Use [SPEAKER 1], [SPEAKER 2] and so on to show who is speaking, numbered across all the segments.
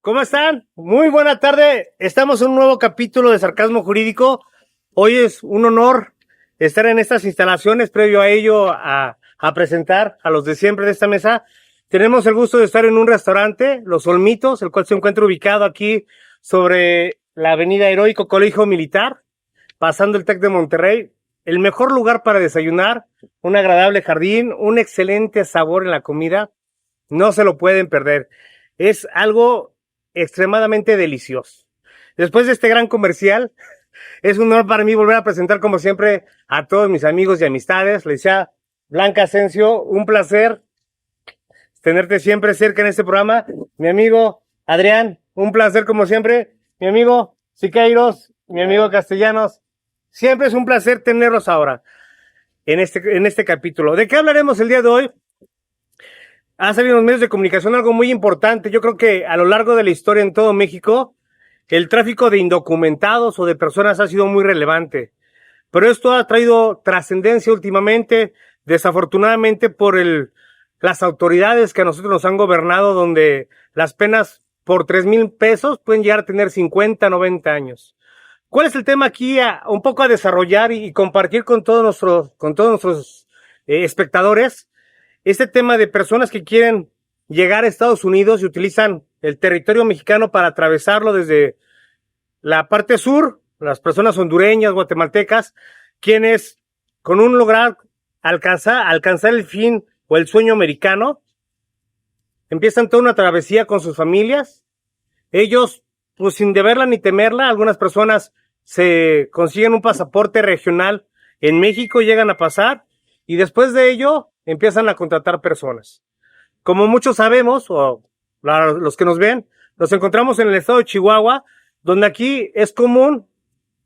[SPEAKER 1] ¿Cómo están? Muy buena tarde. Estamos en un nuevo capítulo de Sarcasmo Jurídico. Hoy es un honor estar en estas instalaciones. Previo a ello, a presentar a los de siempre de esta mesa. Tenemos el gusto de estar en un restaurante, Los Olmitos, el cual se encuentra ubicado aquí sobre la avenida Heroico Colegio Militar, pasando el TEC de Monterrey. El mejor lugar para desayunar, un agradable jardín, un excelente sabor en la comida. No se lo pueden perder. Es algo extremadamente delicioso. Después de este gran comercial, es un honor para mí volver a presentar como siempre a todos mis amigos y amistades. Les decía Blanca Asensio, un placer tenerte siempre cerca en este programa. Mi amigo Adrián, un placer como siempre. Mi amigo Siqueiros, mi amigo Castellanos, siempre es un placer tenerlos ahora en este capítulo. ¿De qué hablaremos el día de hoy? Ha salido en los medios de comunicación algo muy importante. Yo creo que a lo largo de la historia en todo México, el tráfico de indocumentados o de personas ha sido muy relevante. Pero esto ha traído trascendencia últimamente, desafortunadamente por las autoridades que a nosotros nos han gobernado, donde las penas por 3,000 pesos pueden llegar a tener 50, 90 años. ¿Cuál es el tema aquí un poco a desarrollar y compartir con todos nuestros espectadores? Este tema de personas que quieren llegar a Estados Unidos y utilizan el territorio mexicano para atravesarlo desde la parte sur, las personas hondureñas, guatemaltecas, quienes con un lograr alcanzar el fin o el sueño americano, empiezan toda una travesía con sus familias. Ellos, pues sin deberla ni temerla, algunas personas se consiguen un pasaporte regional en México, llegan a pasar y después de ello empiezan a contratar personas. Como muchos sabemos, o los que nos ven, nos encontramos en el estado de Chihuahua, donde aquí es común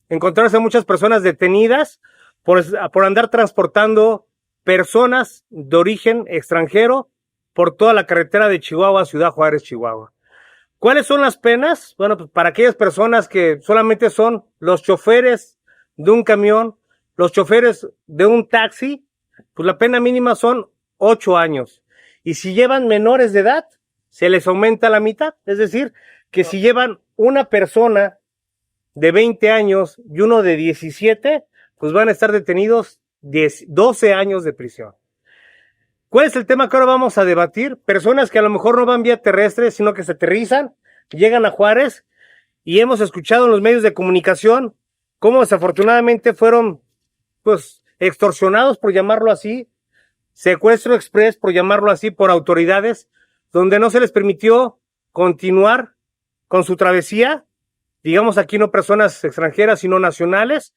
[SPEAKER 1] encontrarse a muchas personas detenidas por andar transportando personas de origen extranjero por toda la carretera de Chihuahua a Ciudad Juárez, Chihuahua. ¿Cuáles son las penas? Bueno, pues para aquellas personas que solamente son los choferes de un camión, los choferes de un taxi, pues la pena mínima son 8 años. Y si llevan menores de edad, se les aumenta la mitad. Es decir, que si llevan una persona de 20 años y uno de 17, pues van a estar detenidos 12 años de prisión. ¿Cuál es el tema que ahora vamos a debatir? Personas que a lo mejor no van vía terrestre, sino que se aterrizan, llegan a Juárez, y hemos escuchado en los medios de comunicación cómo desafortunadamente fueron, pues, extorsionados, por llamarlo así, secuestro express, por llamarlo así, por autoridades, donde no se les permitió continuar con su travesía, digamos aquí no personas extranjeras, sino nacionales,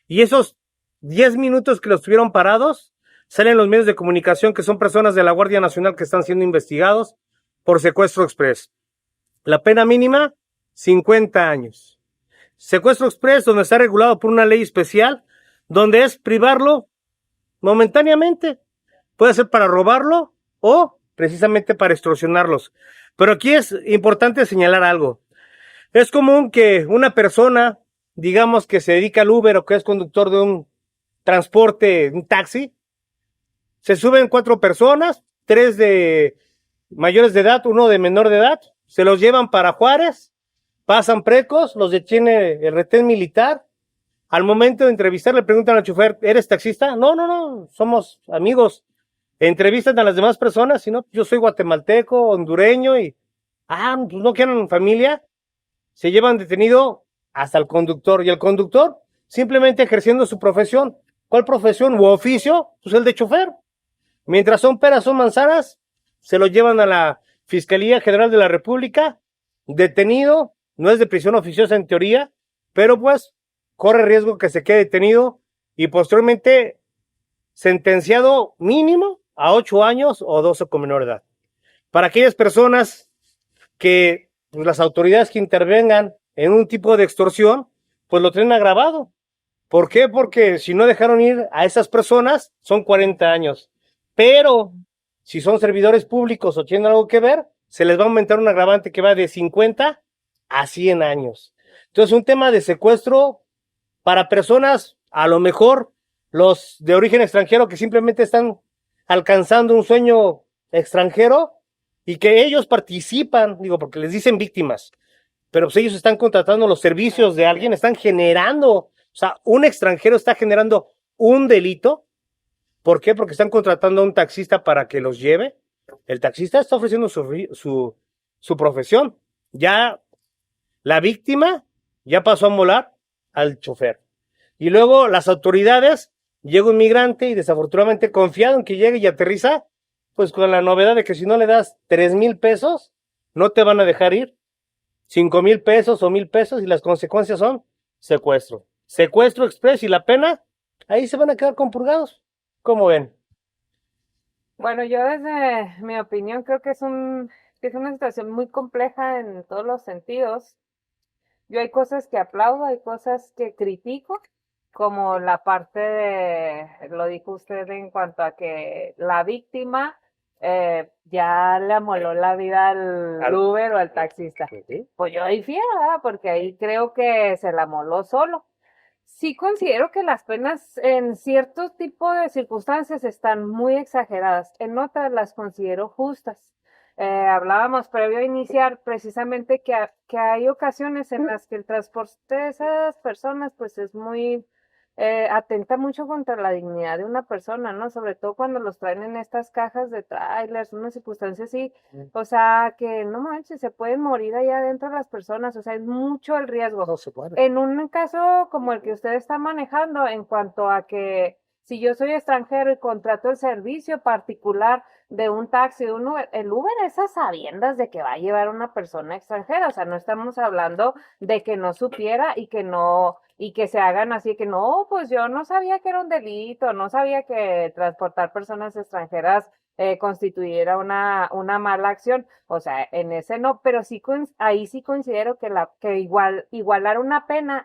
[SPEAKER 1] y esos 10 minutos que los tuvieron parados, salen los medios de comunicación que son personas de la Guardia Nacional que están siendo investigados por secuestro express. La pena mínima, 50 años. Secuestro express, donde está regulado por una ley especial, donde es privarlo momentáneamente. Puede ser para robarlo o precisamente para extorsionarlos. Pero aquí es importante señalar algo. Es común que una persona, digamos que se dedica al Uber o que es conductor de un transporte, un taxi, se suben 4 personas, 3 de mayores de edad, 1 de menor de edad, se los llevan para Juárez, pasan precos, los detiene el retén militar. Al momento de entrevistar le preguntan al chofer, ¿eres taxista? No, somos amigos. Entrevistan a las demás personas, si no, yo soy guatemalteco, hondureño y, pues no quieren familia. Se llevan detenido hasta el conductor, y el conductor simplemente ejerciendo su profesión. ¿Cuál profesión u oficio? Pues el de chofer. Mientras son peras, son manzanas, se lo llevan a la Fiscalía General de la República, detenido, no es de prisión oficiosa en teoría, pero pues corre riesgo que se quede detenido y posteriormente sentenciado mínimo a 8 años o 12 con menor edad. Para aquellas personas que pues, las autoridades que intervengan en un tipo de extorsión, pues lo tienen agravado. ¿Por qué? Porque si no dejaron ir a esas personas, son 40 años. Pero si son servidores públicos o tienen algo que ver, se les va a aumentar un agravante que va de 50 a 100 años. Entonces, un tema de secuestro para personas, a lo mejor los de origen extranjero que simplemente están alcanzando un sueño extranjero y que ellos participan, digo, porque les dicen víctimas, pero pues ellos están contratando los servicios de alguien, están generando, o sea, un extranjero está generando un delito. ¿Por qué? Porque están contratando a un taxista para que los lleve. El taxista está ofreciendo su profesión. Ya la víctima ya pasó a molar al chofer. Y luego las autoridades, llega un migrante y desafortunadamente confiado en que llegue y aterriza, pues con la novedad de que si no le das 3,000 pesos, no te van a dejar ir. 5,000 pesos o 1,000 pesos y las consecuencias son secuestro. Secuestro express y la pena, ahí se van a quedar compurgados. ¿Cómo ven?
[SPEAKER 2] Bueno, yo desde mi opinión creo que es una situación muy compleja en todos los sentidos. Yo hay cosas que aplaudo, hay cosas que critico, como la parte lo dijo usted en cuanto a que la víctima ya le amoló la vida al Uber o al taxista. Pues yo difiero, ¿verdad? Porque ahí creo que se la amoló solo. Sí considero que las penas en ciertos tipos de circunstancias están muy exageradas, en otras las considero justas. Hablábamos previo a iniciar precisamente que hay ocasiones en las que el transporte de esas personas pues es muy, atenta mucho contra la dignidad de una persona, ¿no? Sobre todo cuando los traen en estas cajas de trailers, una circunstancia así, o sea, que no manches, se pueden morir allá adentro las personas, o sea, es mucho el riesgo.
[SPEAKER 1] No se puede.
[SPEAKER 2] En un caso como el que usted está manejando, en cuanto a que si yo soy extranjero y contrato el servicio particular de un taxi, de un Uber, el Uber es a sabiendas de que va a llevar una persona extranjera, o sea, no estamos hablando de que no supiera y que no, y que se hagan así, que no, pues yo no sabía que era un delito, no sabía que transportar personas extranjeras constituyera una mala acción. O sea, en ese no, pero sí ahí sí considero que igualar una pena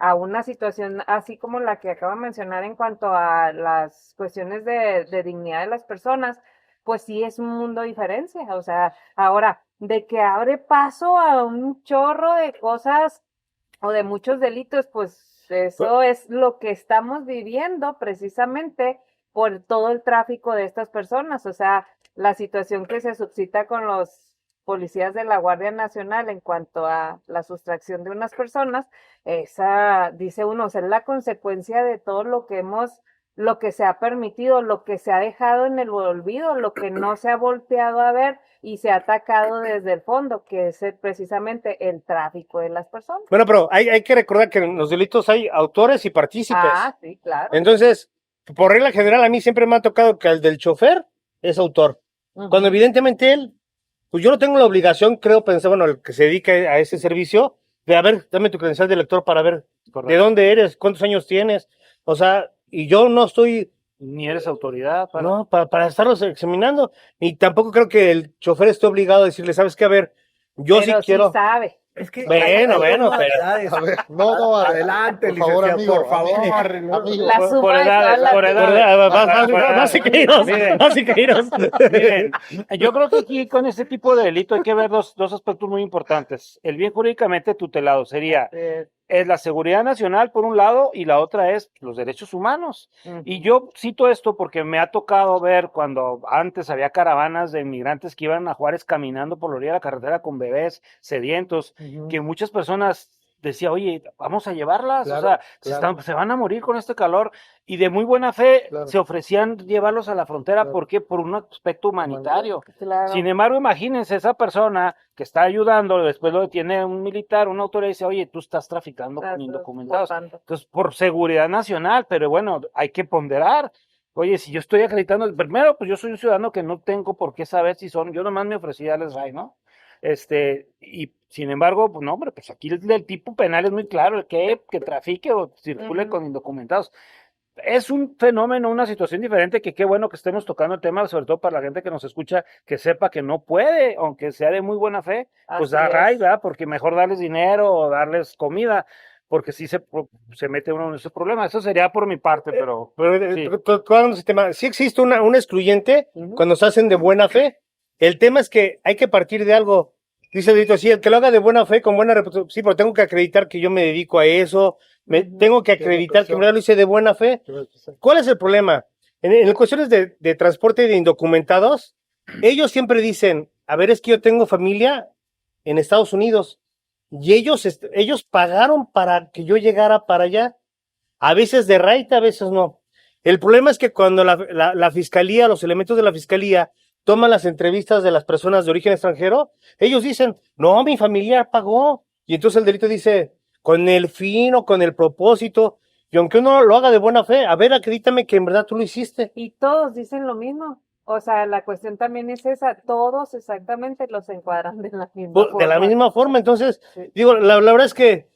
[SPEAKER 2] a una situación así como la que acabo de mencionar en cuanto a las cuestiones de dignidad de las personas, pues sí es un mundo de diferencia. O sea, ahora, de que abre paso a un chorro de cosas o de muchos delitos, pues eso es lo que estamos viviendo precisamente por todo el tráfico de estas personas. O sea, la situación que se suscita con los policías de la Guardia Nacional en cuanto a la sustracción de unas personas, esa, dice uno, o sea, es la consecuencia de todo lo que se ha permitido, lo que se ha dejado en el olvido, lo que no se ha volteado a ver y se ha atacado desde el fondo, que es precisamente el tráfico de las personas.
[SPEAKER 1] Bueno, pero hay que recordar que en los delitos hay autores y partícipes.
[SPEAKER 2] Ah, sí, claro.
[SPEAKER 1] Entonces, por regla general, a mí siempre me ha tocado que el del chofer es autor. Cuando evidentemente él, pues yo no tengo la obligación, creo, pensar, bueno, el que se dedica a ese servicio, de a ver, dame tu credencial de lector para ver de dónde eres, cuántos años tienes. O sea, y yo no estoy,
[SPEAKER 3] Ni eres autoridad para...
[SPEAKER 1] no, para estarlos examinando. Y tampoco creo que el chofer esté obligado a decirle, ¿sabes qué? A ver, yo sí
[SPEAKER 2] Pero
[SPEAKER 1] quiero.
[SPEAKER 2] sí sabe.
[SPEAKER 4] Es que
[SPEAKER 1] Bueno, pero.
[SPEAKER 4] A ver, no, adelante,
[SPEAKER 5] por favor,
[SPEAKER 4] licenciado,
[SPEAKER 5] amigo,
[SPEAKER 4] por favor.
[SPEAKER 5] amigo.
[SPEAKER 2] La
[SPEAKER 3] Por
[SPEAKER 2] suma de
[SPEAKER 3] edades,
[SPEAKER 2] todas las
[SPEAKER 3] por
[SPEAKER 2] vidas.
[SPEAKER 3] edades. Miren.
[SPEAKER 1] Básicamente.
[SPEAKER 3] Miren, yo creo que aquí con este tipo de delito hay que ver dos aspectos muy importantes. El bien jurídicamente tutelado sería es la seguridad nacional por un lado y la otra es los derechos humanos. Y yo cito esto porque me ha tocado ver cuando antes había caravanas de inmigrantes que iban a Juárez caminando por la orilla de la carretera con bebés sedientos, que muchas personas decía, oye, vamos a llevarlas,
[SPEAKER 5] Claro,
[SPEAKER 3] o sea,
[SPEAKER 5] claro.
[SPEAKER 3] se van a morir con este calor, y de muy buena fe
[SPEAKER 5] Claro.
[SPEAKER 3] se ofrecían llevarlos a la frontera,
[SPEAKER 5] Claro.
[SPEAKER 3] ¿por qué? Por un aspecto humanitario.
[SPEAKER 2] Claro.
[SPEAKER 3] Sin embargo, imagínense esa persona que está ayudando, después lo detiene un militar, una autoridad y dice, oye, tú estás traficando con indocumentados. Entonces, por seguridad nacional, pero bueno, hay que ponderar. Oye, si yo estoy acreditando, primero, pues yo soy un ciudadano que no tengo por qué saber si son, yo nomás me ofrecí darles RAI, ¿no? Y sin embargo, pues no, hombre, pues aquí el tipo penal es muy claro, que trafique o circule con indocumentados. Es un fenómeno, una situación diferente que qué bueno que estemos tocando el tema, sobre todo para la gente que nos escucha, que sepa que no puede, aunque sea de muy buena fe, pues dar RAI, ¿verdad? Porque mejor darles dinero o darles comida, porque sí se mete uno en ese problema. Eso sería por mi parte, pero... sí.
[SPEAKER 1] Tocando ese tema, sí existe un excluyente cuando se hacen de buena fe. El tema es que hay que partir de algo. Dice el delito, sí, el que lo haga de buena fe, con buena reputación, sí, pero tengo que acreditar que yo me dedico a eso, tengo que acreditar que en verdad lo hice de buena fe. ¿Cuál es el problema? En cuestiones de transporte de indocumentados, ellos siempre dicen, a ver, es que yo tengo familia en Estados Unidos y ellos pagaron para que yo llegara para allá. A veces de right, a veces no. El problema es que cuando la fiscalía, los elementos de la fiscalía toman las entrevistas de las personas de origen extranjero, ellos dicen, no, mi familiar pagó. Y entonces el delito dice, con el fin o con el propósito, y aunque uno lo haga de buena fe, a ver, acredítame que en verdad tú lo hiciste.
[SPEAKER 2] Y todos dicen lo mismo. O sea, la cuestión también es esa, todos exactamente los encuadran de la misma forma.
[SPEAKER 1] De la misma forma, entonces,
[SPEAKER 2] Sí.
[SPEAKER 1] digo, la verdad es que,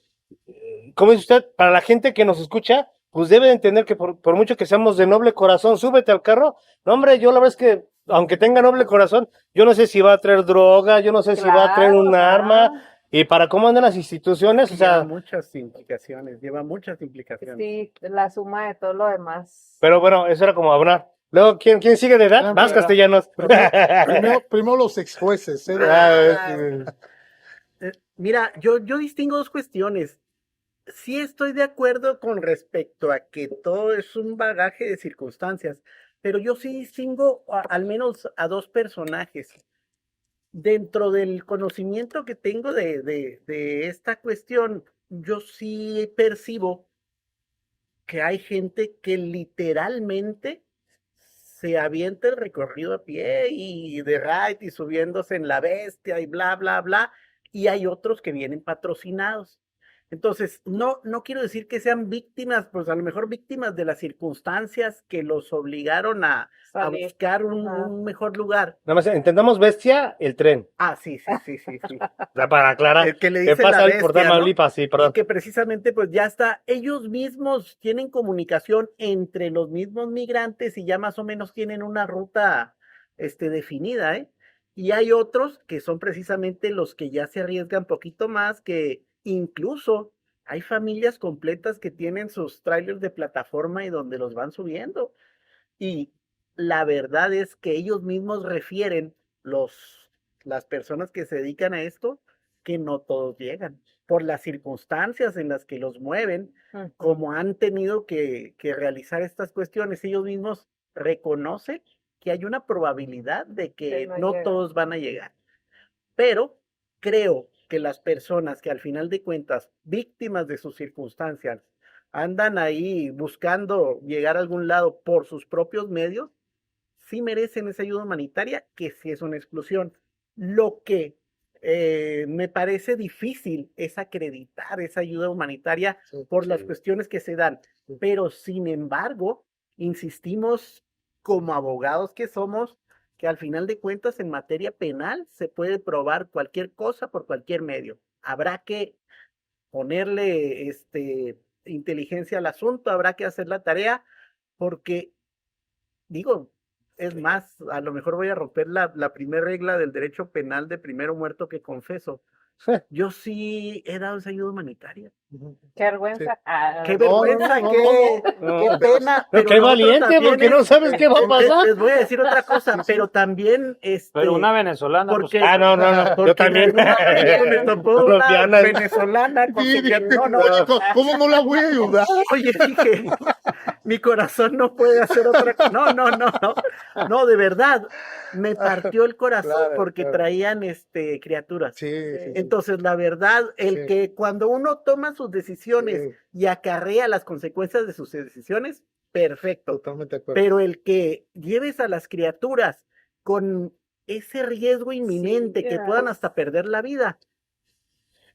[SPEAKER 1] como dice usted, para la gente que nos escucha, pues debe de entender que por mucho que seamos de noble corazón, súbete al carro. No, hombre, yo la verdad es que, aunque tenga noble corazón, yo no sé si va a traer droga, yo no sé si va a traer un arma, y para cómo andan las instituciones, o sea.
[SPEAKER 5] Lleva muchas implicaciones,
[SPEAKER 2] Sí, la suma de todo lo demás.
[SPEAKER 1] Pero bueno, eso era como hablar. Luego, ¿quién sigue de edad? Más castellanos.
[SPEAKER 4] Primero los ex jueces.
[SPEAKER 5] Mira, yo distingo dos cuestiones. Sí estoy de acuerdo con respecto a que todo es un bagaje de circunstancias, pero yo sí distingo al menos a dos personajes. Dentro del conocimiento que tengo de esta cuestión, yo sí percibo que hay gente que literalmente se avienta el recorrido a pie y de ride y subiéndose en la bestia y bla, bla, bla, y hay otros que vienen patrocinados. Entonces, no quiero decir que sean víctimas, pues a lo mejor víctimas de las circunstancias que los obligaron a buscar un mejor lugar.
[SPEAKER 1] Nada más, entendamos bestia, el tren.
[SPEAKER 5] Ah, sí.
[SPEAKER 1] Para aclarar.
[SPEAKER 5] El que le
[SPEAKER 1] ¿Qué
[SPEAKER 5] dice
[SPEAKER 1] pasa
[SPEAKER 5] la
[SPEAKER 1] ahí
[SPEAKER 5] bestia,
[SPEAKER 1] por Tamaulipas?
[SPEAKER 5] ¿no?
[SPEAKER 1] Sí, perdón.
[SPEAKER 5] Y que precisamente pues ya está, ellos mismos tienen comunicación entre los mismos migrantes y ya más o menos tienen una ruta definida, ¿eh? Y hay otros que son precisamente los que ya se arriesgan poquito más, que incluso hay familias completas que tienen sus trailers de plataforma y donde los van subiendo. Y la verdad es que ellos mismos refieren, las personas que se dedican a esto, que no todos llegan por las circunstancias en las que los mueven, como han tenido que realizar estas cuestiones. Ellos mismos reconocen que hay una probabilidad de que no todos van a llegar. Pero creo que las personas que al final de cuentas, víctimas de sus circunstancias, andan ahí buscando llegar a algún lado por sus propios medios, sí merecen esa ayuda humanitaria, que sí es una exclusión. Lo que me parece difícil es acreditar esa ayuda humanitaria por las cuestiones que se dan. Pero sin embargo, insistimos como abogados que somos, que al final de cuentas en materia penal se puede probar cualquier cosa por cualquier medio. Habrá que ponerle inteligencia al asunto, habrá que hacer la tarea, porque digo, es más, a lo mejor voy a romper la primera regla del derecho penal de primero muerto que confeso. Yo sí he dado esa ayuda humanitaria.
[SPEAKER 2] Qué vergüenza.
[SPEAKER 5] Qué vergüenza, qué pena.
[SPEAKER 1] Pero qué valiente, porque no sabes qué va a pasar.
[SPEAKER 5] Les voy a decir otra cosa, pero también
[SPEAKER 3] pero una venezolana.
[SPEAKER 5] Porque,
[SPEAKER 3] pues,
[SPEAKER 1] no, yo también.
[SPEAKER 5] Me tocó una venezolana.
[SPEAKER 4] ¿Cómo no la voy a ayudar?
[SPEAKER 5] Oye, dije, mi corazón no puede hacer otra cosa. No, de verdad, me partió el corazón porque traían criaturas.
[SPEAKER 4] Sí.
[SPEAKER 5] Entonces, la verdad, que cuando uno toma sus decisiones y acarrea las consecuencias de sus decisiones, perfecto.
[SPEAKER 4] Totalmente de acuerdo.
[SPEAKER 5] Pero el que lleves a las criaturas con ese riesgo inminente que puedan hasta perder la vida.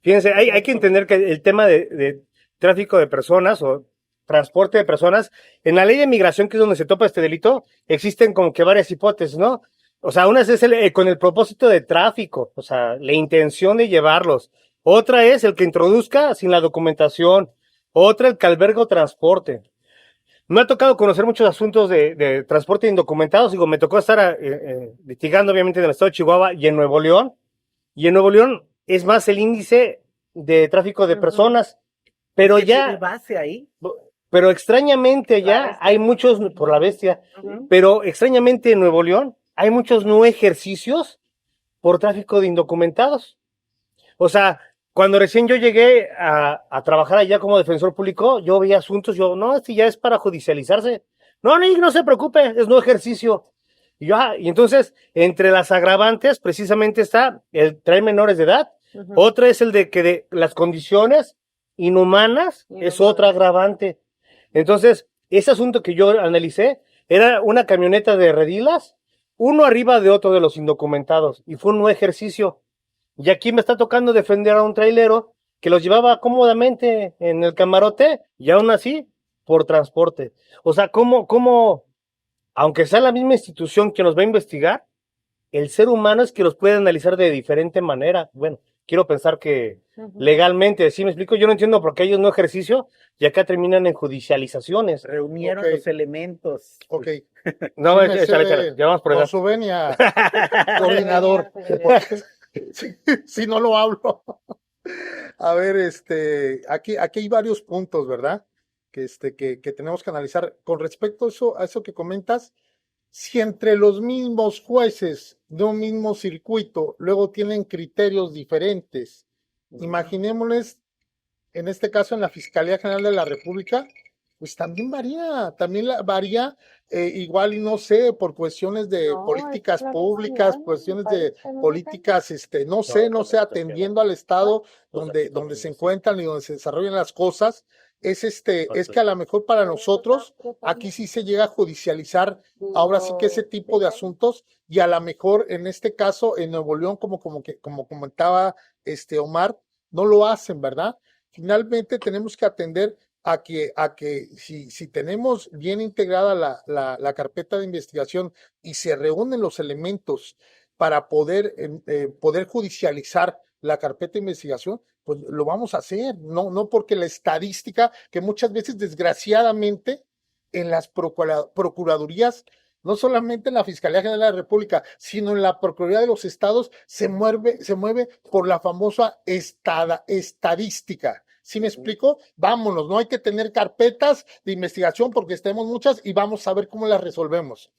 [SPEAKER 1] Fíjense, hay que entender que el tema de tráfico de personas o transporte de personas, en la ley de migración, que es donde se topa este delito, existen como que varias hipótesis, ¿no? O sea, una es con el propósito de tráfico, o sea, la intención de llevarlos. Otra es el que introduzca sin la documentación. Otra, el que alberga o transporte. Me ha tocado conocer muchos asuntos de transporte de indocumentados. Digo, me tocó estar litigando, obviamente, en el estado de Chihuahua y en Nuevo León. Y en Nuevo León es más el índice de tráfico de personas. Pero ya...
[SPEAKER 5] base ahí.
[SPEAKER 1] Pero extrañamente ya hay muchos, por la bestia, pero extrañamente en Nuevo León hay muchos no ejercicios por tráfico de indocumentados. O sea, cuando recién yo llegué a trabajar allá como defensor público, yo veía asuntos, no, este ya es para judicializarse. No se preocupe, es no ejercicio. Y entonces, entre las agravantes, precisamente está el traer menores de edad. Otra es el de que de las condiciones inhumanas es otra agravante. Entonces, ese asunto que yo analicé era una camioneta de redilas, uno arriba de otro de los indocumentados, y fue un nuevo ejercicio. Y aquí me está tocando defender a un trailero que los llevaba cómodamente en el camarote, y aún así, por transporte. O sea, ¿cómo, aunque sea la misma institución que nos va a investigar, el ser humano es que los puede analizar de diferente manera? Bueno, quiero pensar que legalmente, ¿sí me explico? Yo no entiendo por qué ellos no ejercicio y acá terminan en judicializaciones.
[SPEAKER 5] Reunieron los elementos.
[SPEAKER 4] Ok.
[SPEAKER 1] No,
[SPEAKER 4] Sí me
[SPEAKER 1] échale, ya vamos por
[SPEAKER 4] con
[SPEAKER 1] edad.
[SPEAKER 4] su venia, coordinador. Si no lo hablo. A ver, aquí hay varios puntos, ¿verdad? Que tenemos que analizar. Con respecto a eso que comentas, si entre los mismos jueces de un mismo circuito luego tienen criterios diferentes, imaginémosles, en este caso en la Fiscalía General de la República, pues también varía, igual y no sé, por cuestiones de políticas públicas, cuestiones de políticas, no sé, atendiendo al Estado donde se encuentran y donde se desarrollan las cosas, es que a lo mejor para nosotros aquí sí se llega a judicializar ahora sí que ese tipo de asuntos, y a lo mejor en este caso en Nuevo León, como comentaba Omar, no lo hacen, ¿verdad? Finalmente tenemos que atender a que si tenemos bien integrada la carpeta de investigación y se reúnen los elementos para poder judicializar la carpeta de investigación, pues lo vamos a hacer, no porque la estadística, que muchas veces desgraciadamente en las procuradurías, no solamente en la Fiscalía General de la República, sino en la Procuraduría de los Estados, se mueve por la famosa estadística. ¿Sí me explico? Vámonos, no hay que tener carpetas de investigación porque tenemos muchas y vamos a ver cómo las resolvemos.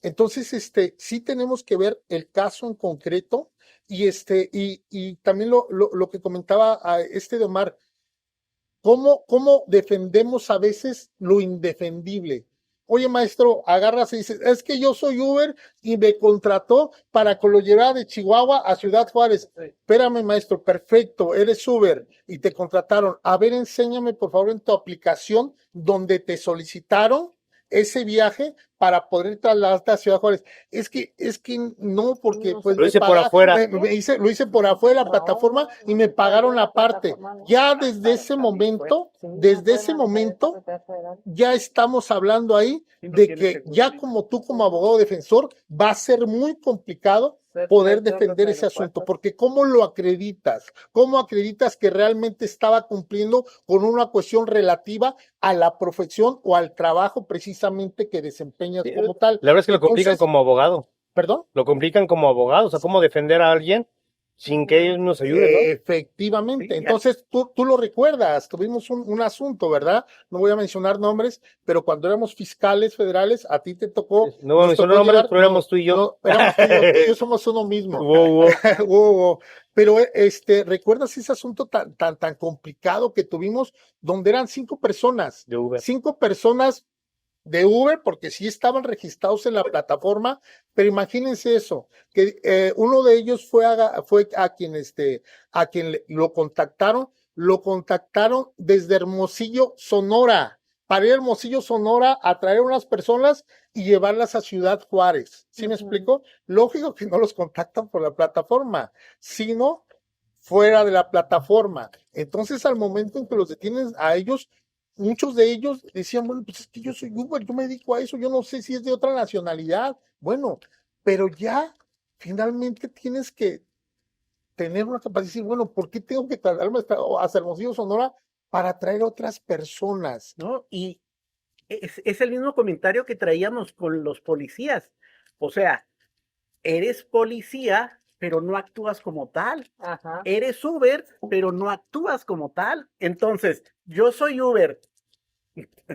[SPEAKER 4] Entonces, sí tenemos que ver el caso en concreto y también lo que comentaba de Omar, cómo defendemos a veces lo indefendible. Oye, maestro, agarras y dices, es que yo soy Uber y me contrató para que lo llevara de Chihuahua a Ciudad Juárez. Sí. Espérame, maestro, perfecto, eres Uber y te contrataron. A ver, enséñame, por favor, en tu aplicación donde te solicitaron ese viaje para poder trasladarte a Ciudad Juárez. Es que no, porque pues
[SPEAKER 1] lo hice por afuera.
[SPEAKER 4] Lo hice por afuera de la plataforma y me pagaron la parte. Ya desde ese momento, ya estamos hablando ahí de que ya como tú como abogado defensor va a ser muy complicado poder defender ese asunto, porque ¿cómo lo acreditas? ¿Cómo acreditas que realmente estaba cumpliendo con una cuestión relativa a la profesión o al trabajo precisamente que desempeñas como tal?
[SPEAKER 1] La verdad es que lo complican como abogado.
[SPEAKER 4] ¿Perdón?
[SPEAKER 1] Lo complican como abogado, o sea, ¿cómo defender a alguien sin que ellos nos ayuden, ¿no?
[SPEAKER 4] Efectivamente. Sí, entonces, tú lo recuerdas, tuvimos un asunto, ¿verdad? No voy a mencionar nombres, pero cuando éramos fiscales federales, a ti te tocó...
[SPEAKER 1] No voy a mencionar nombres, pero éramos tú y yo.
[SPEAKER 4] No, éramos tú y yo somos uno mismo.
[SPEAKER 1] Wow.
[SPEAKER 4] Pero, ¿recuerdas ese asunto tan complicado que tuvimos, donde eran 5 personas?
[SPEAKER 1] De Uber.
[SPEAKER 4] 5 personas de Uber, porque sí estaban registrados en la plataforma, pero imagínense eso, que uno de ellos fue a quien lo contactaron desde Hermosillo, Sonora, para ir a Hermosillo, Sonora, a traer unas personas y llevarlas a Ciudad Juárez. ¿Sí me explico? Lógico que no los contactan por la plataforma, sino fuera de la plataforma. Entonces, al momento en que los detienen a ellos, muchos de ellos decían, bueno, pues es que yo soy Uber, yo me dedico a eso, yo no sé si es de otra nacionalidad. Bueno, pero ya finalmente tienes que tener una capacidad de decir, bueno, ¿por qué tengo que trasladarme hasta Hermosillo, Sonora para atraer otras personas?
[SPEAKER 5] ¿No? Y es el mismo comentario que traíamos con los policías. O sea, eres policía, pero no actúas como tal.
[SPEAKER 2] Ajá.
[SPEAKER 5] Eres Uber, pero no actúas como tal. Entonces, yo soy Uber.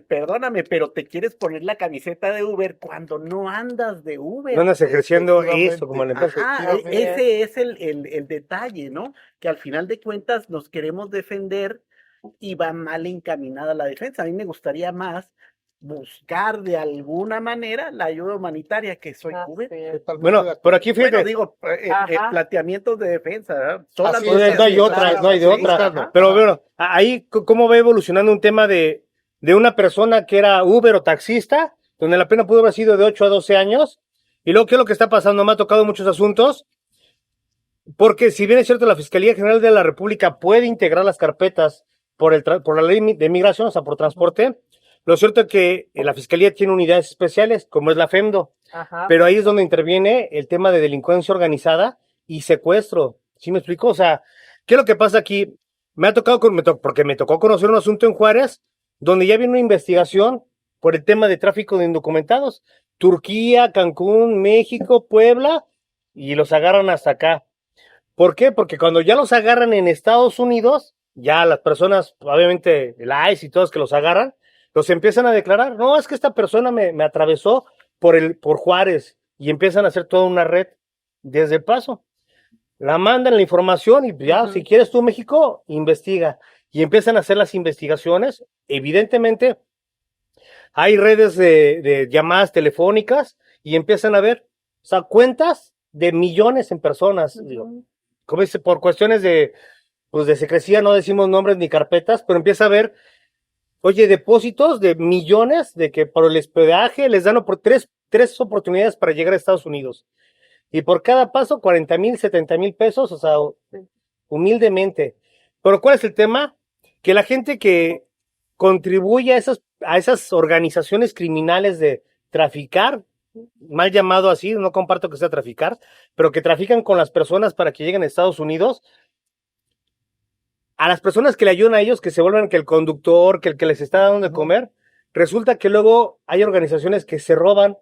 [SPEAKER 5] Perdóname, pero te quieres poner la camiseta de Uber cuando no andas de Uber.
[SPEAKER 1] No andas ejerciendo eso como la empresa.
[SPEAKER 5] Ese es el detalle, ¿no? Que al final de cuentas nos queremos defender y va mal encaminada la defensa. A mí me gustaría más buscar de alguna manera la ayuda humanitaria, que soy Uber.
[SPEAKER 4] Totalmente
[SPEAKER 1] Bueno,
[SPEAKER 4] de acuerdo.
[SPEAKER 1] pero aquí fíjate,
[SPEAKER 5] Bueno, digo, planteamientos de defensa, ¿verdad?
[SPEAKER 4] Así
[SPEAKER 1] no
[SPEAKER 4] es,
[SPEAKER 1] hay otra, no hay de
[SPEAKER 4] sí,
[SPEAKER 1] otra.
[SPEAKER 4] claro.
[SPEAKER 1] Pero bueno, ahí cómo va evolucionando un tema de una persona que era Uber o taxista, donde la pena pudo haber sido de 8 a 12 años. Y luego, ¿qué es lo que está pasando? Me ha tocado muchos asuntos, porque si bien es cierto, la Fiscalía General de la República puede integrar las carpetas por la ley de migración, o sea, por transporte, lo cierto es que la Fiscalía tiene unidades especiales, como es la FEMDO,
[SPEAKER 2] Ajá.
[SPEAKER 1] pero ahí es donde interviene el tema de delincuencia organizada y secuestro. ¿Sí me explico? O sea, ¿qué es lo que pasa aquí? Me ha tocado, porque me tocó conocer un asunto en Juárez, donde ya viene una investigación por el tema de tráfico de indocumentados. Turquía, Cancún, México, Puebla, y los agarran hasta acá. ¿Por qué? Porque cuando ya los agarran en Estados Unidos, ya las personas, obviamente, el ICE y todos que los agarran, los empiezan a declarar, no, es que esta persona me atravesó por Juárez, y empiezan a hacer toda una red desde el Paso. La mandan la información y ya, si quieres tú, México, investiga. Y empiezan a hacer las investigaciones. Evidentemente, hay redes de llamadas telefónicas y empiezan a ver, o sea, cuentas de millones en personas. Digo, como dice, por cuestiones de secrecía no decimos nombres ni carpetas, pero empieza a ver, oye, depósitos de millones de que por el hospedaje les dan tres oportunidades para llegar a Estados Unidos. Y por cada paso, 40,000, 70,000 pesos, o sea, humildemente. Pero ¿cuál es el tema? Que la gente que contribuye a esas organizaciones criminales de traficar, mal llamado así, no comparto que sea traficar, pero que trafican con las personas para que lleguen a Estados Unidos, a las personas que le ayudan a ellos, que se vuelvan que el conductor, que el que les está dando de comer, resulta que luego hay organizaciones que se roban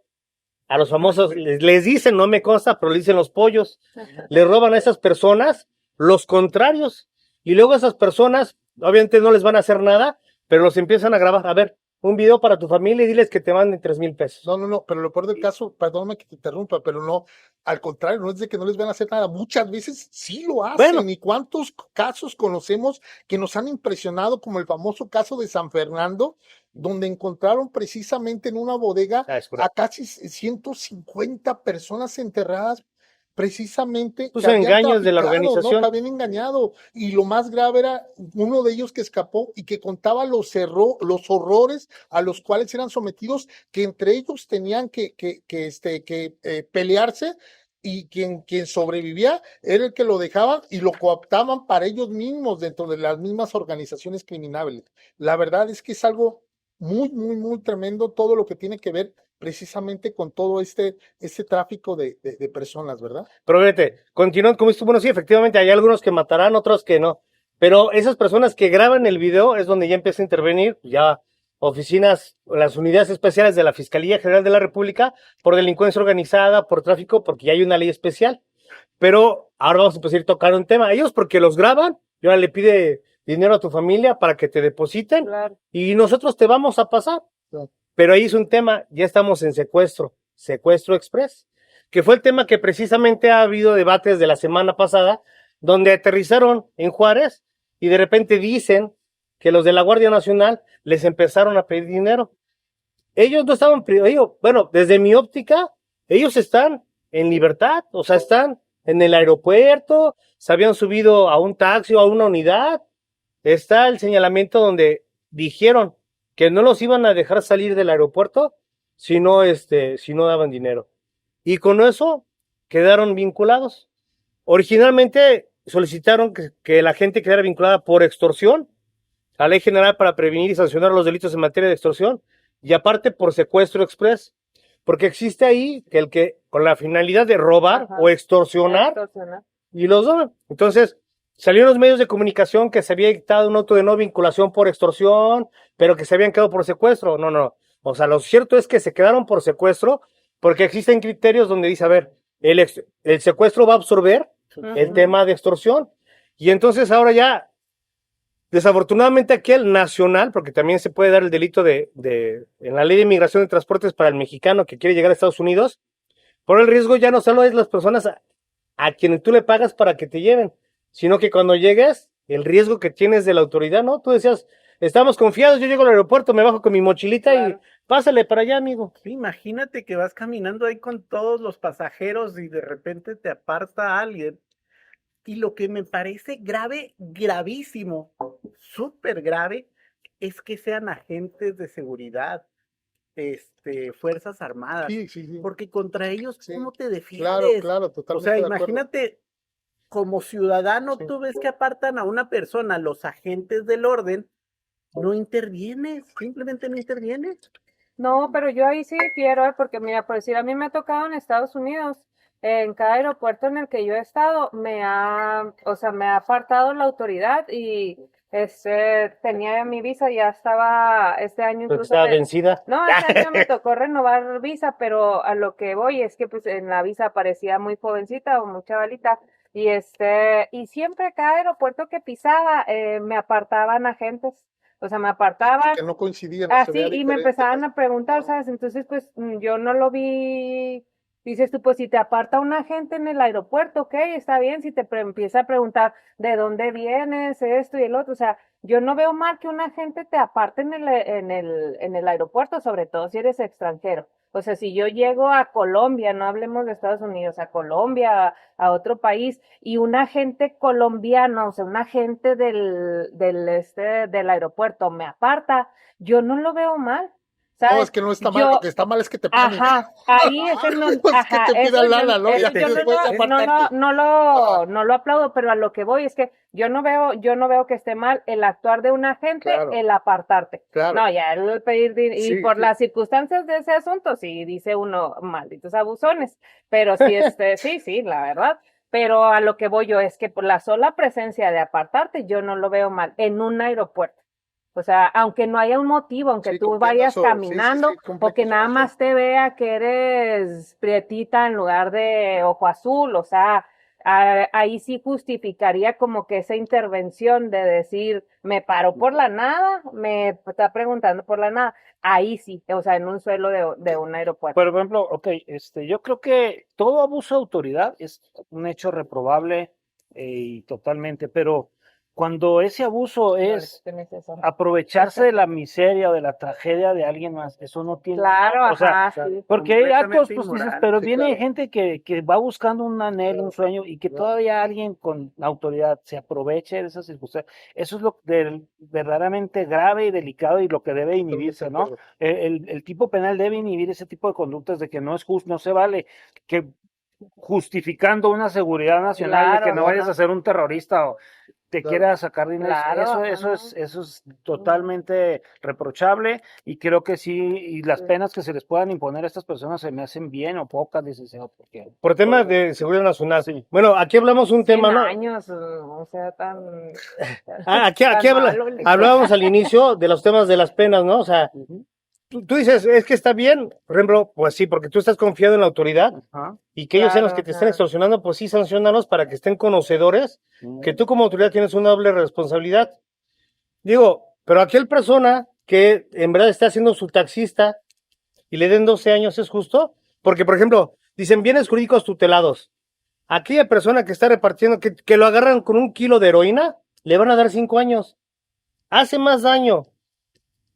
[SPEAKER 1] a los famosos, les dicen, no me consta, pero le dicen los pollos, le roban a esas personas los contrarios, y luego esas personas, obviamente no les van a hacer nada, pero los empiezan a grabar, a ver, un video para tu familia y diles que te manden 3,000 pesos.
[SPEAKER 4] No, pero lo peor del caso, perdóname que te interrumpa, pero no, al contrario, no es de que no les van a hacer nada, muchas veces sí lo hacen,
[SPEAKER 1] Bueno.
[SPEAKER 4] y cuántos casos conocemos que nos han impresionado, como el famoso caso de San Fernando, donde encontraron precisamente en una bodega a casi 150 personas enterradas, precisamente
[SPEAKER 1] Pues engaños de la organización.
[SPEAKER 4] ¿no? Que habían engañado, y lo más grave era uno de ellos que escapó y que contaba los horrores a los cuales eran sometidos, que entre ellos tenían que pelearse, y quien sobrevivía era el que lo dejaban y lo cooptaban para ellos mismos dentro de las mismas organizaciones criminales. La verdad es que es algo muy, muy, muy tremendo todo lo que tiene que ver precisamente con todo este tráfico de personas, ¿verdad?
[SPEAKER 1] Pero fíjate, continuando como esto, bueno, sí, efectivamente hay algunos que matarán, otros que no, pero esas personas que graban el video es donde ya empieza a intervenir, ya oficinas, las unidades especiales de la Fiscalía General de la República por delincuencia organizada, por tráfico, porque ya hay una ley especial. Pero ahora vamos a empezar a tocar un tema. Ellos porque los graban, y ahora le pide dinero a tu familia para que te depositen,
[SPEAKER 2] Claro.
[SPEAKER 1] y nosotros te vamos a pasar. Pero ahí es un tema, ya estamos en secuestro express, que fue el tema que precisamente ha habido debates de la semana pasada, donde aterrizaron en Juárez y de repente dicen que los de la Guardia Nacional les empezaron a pedir dinero. Ellos no estaban, bueno, desde mi óptica, ellos están en libertad, o sea, están en el aeropuerto, se habían subido a un taxi o a una unidad. Está el señalamiento donde dijeron que no los iban a dejar salir del aeropuerto si no daban dinero. Y con eso quedaron vinculados. Originalmente solicitaron que la gente quedara vinculada por extorsión, la Ley General para prevenir y sancionar los delitos en materia de extorsión, y aparte por secuestro express, porque existe ahí que el que con la finalidad de robar o extorsionar, y los dos. Entonces, salieron los medios de comunicación que se había dictado un auto de no vinculación por extorsión, pero que se habían quedado por secuestro. No. O sea, lo cierto es que se quedaron por secuestro porque existen criterios donde dice, a ver, el secuestro va a absorber el tema de extorsión. Y entonces ahora ya, desafortunadamente aquí el nacional, porque también se puede dar el delito en la Ley de Migración de Transportes para el mexicano que quiere llegar a Estados Unidos, por el riesgo ya no solo es las personas a quienes tú le pagas para que te lleven, sino que cuando llegues, el riesgo que tienes de la autoridad, ¿no? Tú decías, estamos confiados, yo llego al aeropuerto, me bajo con mi mochilita, claro, y Pásale para allá, amigo.
[SPEAKER 5] Sí, imagínate que vas caminando ahí con todos los pasajeros y de repente te aparta alguien. Y lo que me parece grave, gravísimo, súper grave, es que sean agentes de seguridad, Fuerzas Armadas.
[SPEAKER 4] Sí, sí, sí.
[SPEAKER 5] Porque contra ellos,
[SPEAKER 4] Sí,
[SPEAKER 5] ¿cómo te
[SPEAKER 4] Claro,
[SPEAKER 5] defiendes?
[SPEAKER 4] claro,
[SPEAKER 5] O
[SPEAKER 4] totalmente
[SPEAKER 5] sea,
[SPEAKER 4] de acuerdo.
[SPEAKER 5] imagínate, como ciudadano,
[SPEAKER 4] Sí.
[SPEAKER 5] tú ves que apartan a una persona, los agentes del orden, no intervienes, simplemente no intervienes.
[SPEAKER 2] No, pero yo ahí sí difiero, porque mira, por decir, a mí me ha tocado en Estados Unidos, en cada aeropuerto en el que yo he estado, me ha apartado la autoridad y tenía mi visa, ya estaba este año
[SPEAKER 1] Porque
[SPEAKER 2] incluso
[SPEAKER 1] estaba vencida.
[SPEAKER 2] no, este año me tocó renovar visa, pero a lo que voy es que pues en la visa parecía muy jovencita o muy chavalita y siempre cada aeropuerto que pisaba me apartaban agentes. O sea, me apartaban.
[SPEAKER 4] Que no coincidían, se
[SPEAKER 2] Así,
[SPEAKER 4] veía
[SPEAKER 2] y me
[SPEAKER 4] diferente,
[SPEAKER 2] empezaban
[SPEAKER 4] ¿no?
[SPEAKER 2] a preguntar, ¿sabes? Entonces, pues yo no lo vi. Dices tú, pues si te aparta una gente en el aeropuerto, ok, está bien, si empieza a preguntar de dónde vienes, esto y el otro, o sea, yo no veo mal que una gente te aparte en el aeropuerto, sobre todo si eres extranjero. O sea, si yo llego a Colombia, no hablemos de Estados Unidos, a Colombia, a otro país, y un agente colombiano, o sea, un agente del aeropuerto me aparta, yo no lo veo mal,
[SPEAKER 4] No,
[SPEAKER 2] ¿sabes?
[SPEAKER 4] es que no está mal, lo que está mal es que te paguen.
[SPEAKER 2] Ajá, ahí eso no,
[SPEAKER 4] Es que
[SPEAKER 2] ajá,
[SPEAKER 4] te
[SPEAKER 2] eso
[SPEAKER 4] pidan
[SPEAKER 2] yo,
[SPEAKER 4] lana, ¿no?
[SPEAKER 2] eso
[SPEAKER 4] Ya
[SPEAKER 2] yo no,
[SPEAKER 4] después de apartarte.
[SPEAKER 2] no lo aplaudo, pero a lo que voy es que yo no veo que esté mal el actuar de un agente,
[SPEAKER 4] Claro.
[SPEAKER 2] el apartarte.
[SPEAKER 4] Claro.
[SPEAKER 2] No, ya el pedir, y
[SPEAKER 4] Sí,
[SPEAKER 2] por
[SPEAKER 4] sí.
[SPEAKER 2] las circunstancias de ese asunto, sí dice uno, malditos abusones, pero sí, sí, la verdad. Pero a lo que voy yo es que por la sola presencia de apartarte, yo no lo veo mal en un aeropuerto. O sea, aunque no haya un motivo, aunque
[SPEAKER 4] Sí,
[SPEAKER 2] tú
[SPEAKER 4] comprendo
[SPEAKER 2] vayas
[SPEAKER 4] eso. Sí, sí,
[SPEAKER 2] caminando
[SPEAKER 4] sí, comprendo
[SPEAKER 2] o que
[SPEAKER 4] eso,
[SPEAKER 2] nada
[SPEAKER 4] eso.
[SPEAKER 2] más te vea que eres prietita en lugar de ojo azul, o sea, ahí sí justificaría como que esa intervención de decir, me paró por la nada, me está preguntando por la nada, ahí sí, o sea, en un suelo de un aeropuerto.
[SPEAKER 3] Por ejemplo, ok, yo creo que todo abuso de autoridad es un hecho reprobable y totalmente, pero cuando ese abuso es aprovecharse de la miseria o de la tragedia de alguien más, eso no tiene,
[SPEAKER 2] Claro,
[SPEAKER 3] o sea,
[SPEAKER 2] ajá, sí.
[SPEAKER 3] porque hay actos,
[SPEAKER 5] Completamente
[SPEAKER 3] pues dices,
[SPEAKER 5] inmoral.
[SPEAKER 3] pero
[SPEAKER 4] Sí,
[SPEAKER 3] viene
[SPEAKER 4] claro.
[SPEAKER 3] gente que va buscando un anhelo, un sueño, y que todavía alguien con autoridad se aproveche de esas circunstancias. Eso es lo verdaderamente grave y delicado y lo que debe inhibirse, ¿no? El tipo penal debe inhibir ese tipo de conductas de que no es justo, no se vale que justificando una seguridad nacional de que
[SPEAKER 2] Claro,
[SPEAKER 3] no vayas
[SPEAKER 2] ajá.
[SPEAKER 3] a ser un terrorista o te
[SPEAKER 4] Claro.
[SPEAKER 3] quieras sacar dinero.
[SPEAKER 2] Claro,
[SPEAKER 3] Eso
[SPEAKER 2] ajá.
[SPEAKER 3] es totalmente reprochable y creo que sí, y las
[SPEAKER 2] Sí.
[SPEAKER 3] penas que se les puedan imponer a estas personas se me hacen bien o pocas, licenciado, porque
[SPEAKER 1] Por temas de seguridad nacional.
[SPEAKER 3] Sí.
[SPEAKER 1] Bueno, aquí hablamos un
[SPEAKER 2] 100
[SPEAKER 1] tema, ¿no?
[SPEAKER 2] años, o sea,
[SPEAKER 1] Aquí
[SPEAKER 2] tan
[SPEAKER 1] habla-
[SPEAKER 2] malo,
[SPEAKER 1] hablábamos al inicio de los temas de las penas, ¿no? O sea, tú dices, es que está bien, por ejemplo, pues sí, porque tú estás confiado en la autoridad
[SPEAKER 3] Ajá.
[SPEAKER 1] y que ellos sean los
[SPEAKER 2] Claro,
[SPEAKER 1] que te estén
[SPEAKER 2] ajá.
[SPEAKER 1] extorsionando, pues sí, sancionalos para que estén conocedores que tú como autoridad tienes una doble responsabilidad. Digo, pero aquel persona que en verdad está haciendo su taxista y le den 12 años, ¿es justo? Porque, por ejemplo, dicen bienes jurídicos tutelados. Aquella persona que está repartiendo, que lo agarran con 1 kilo de heroína, le van a dar 5 años. Hace más daño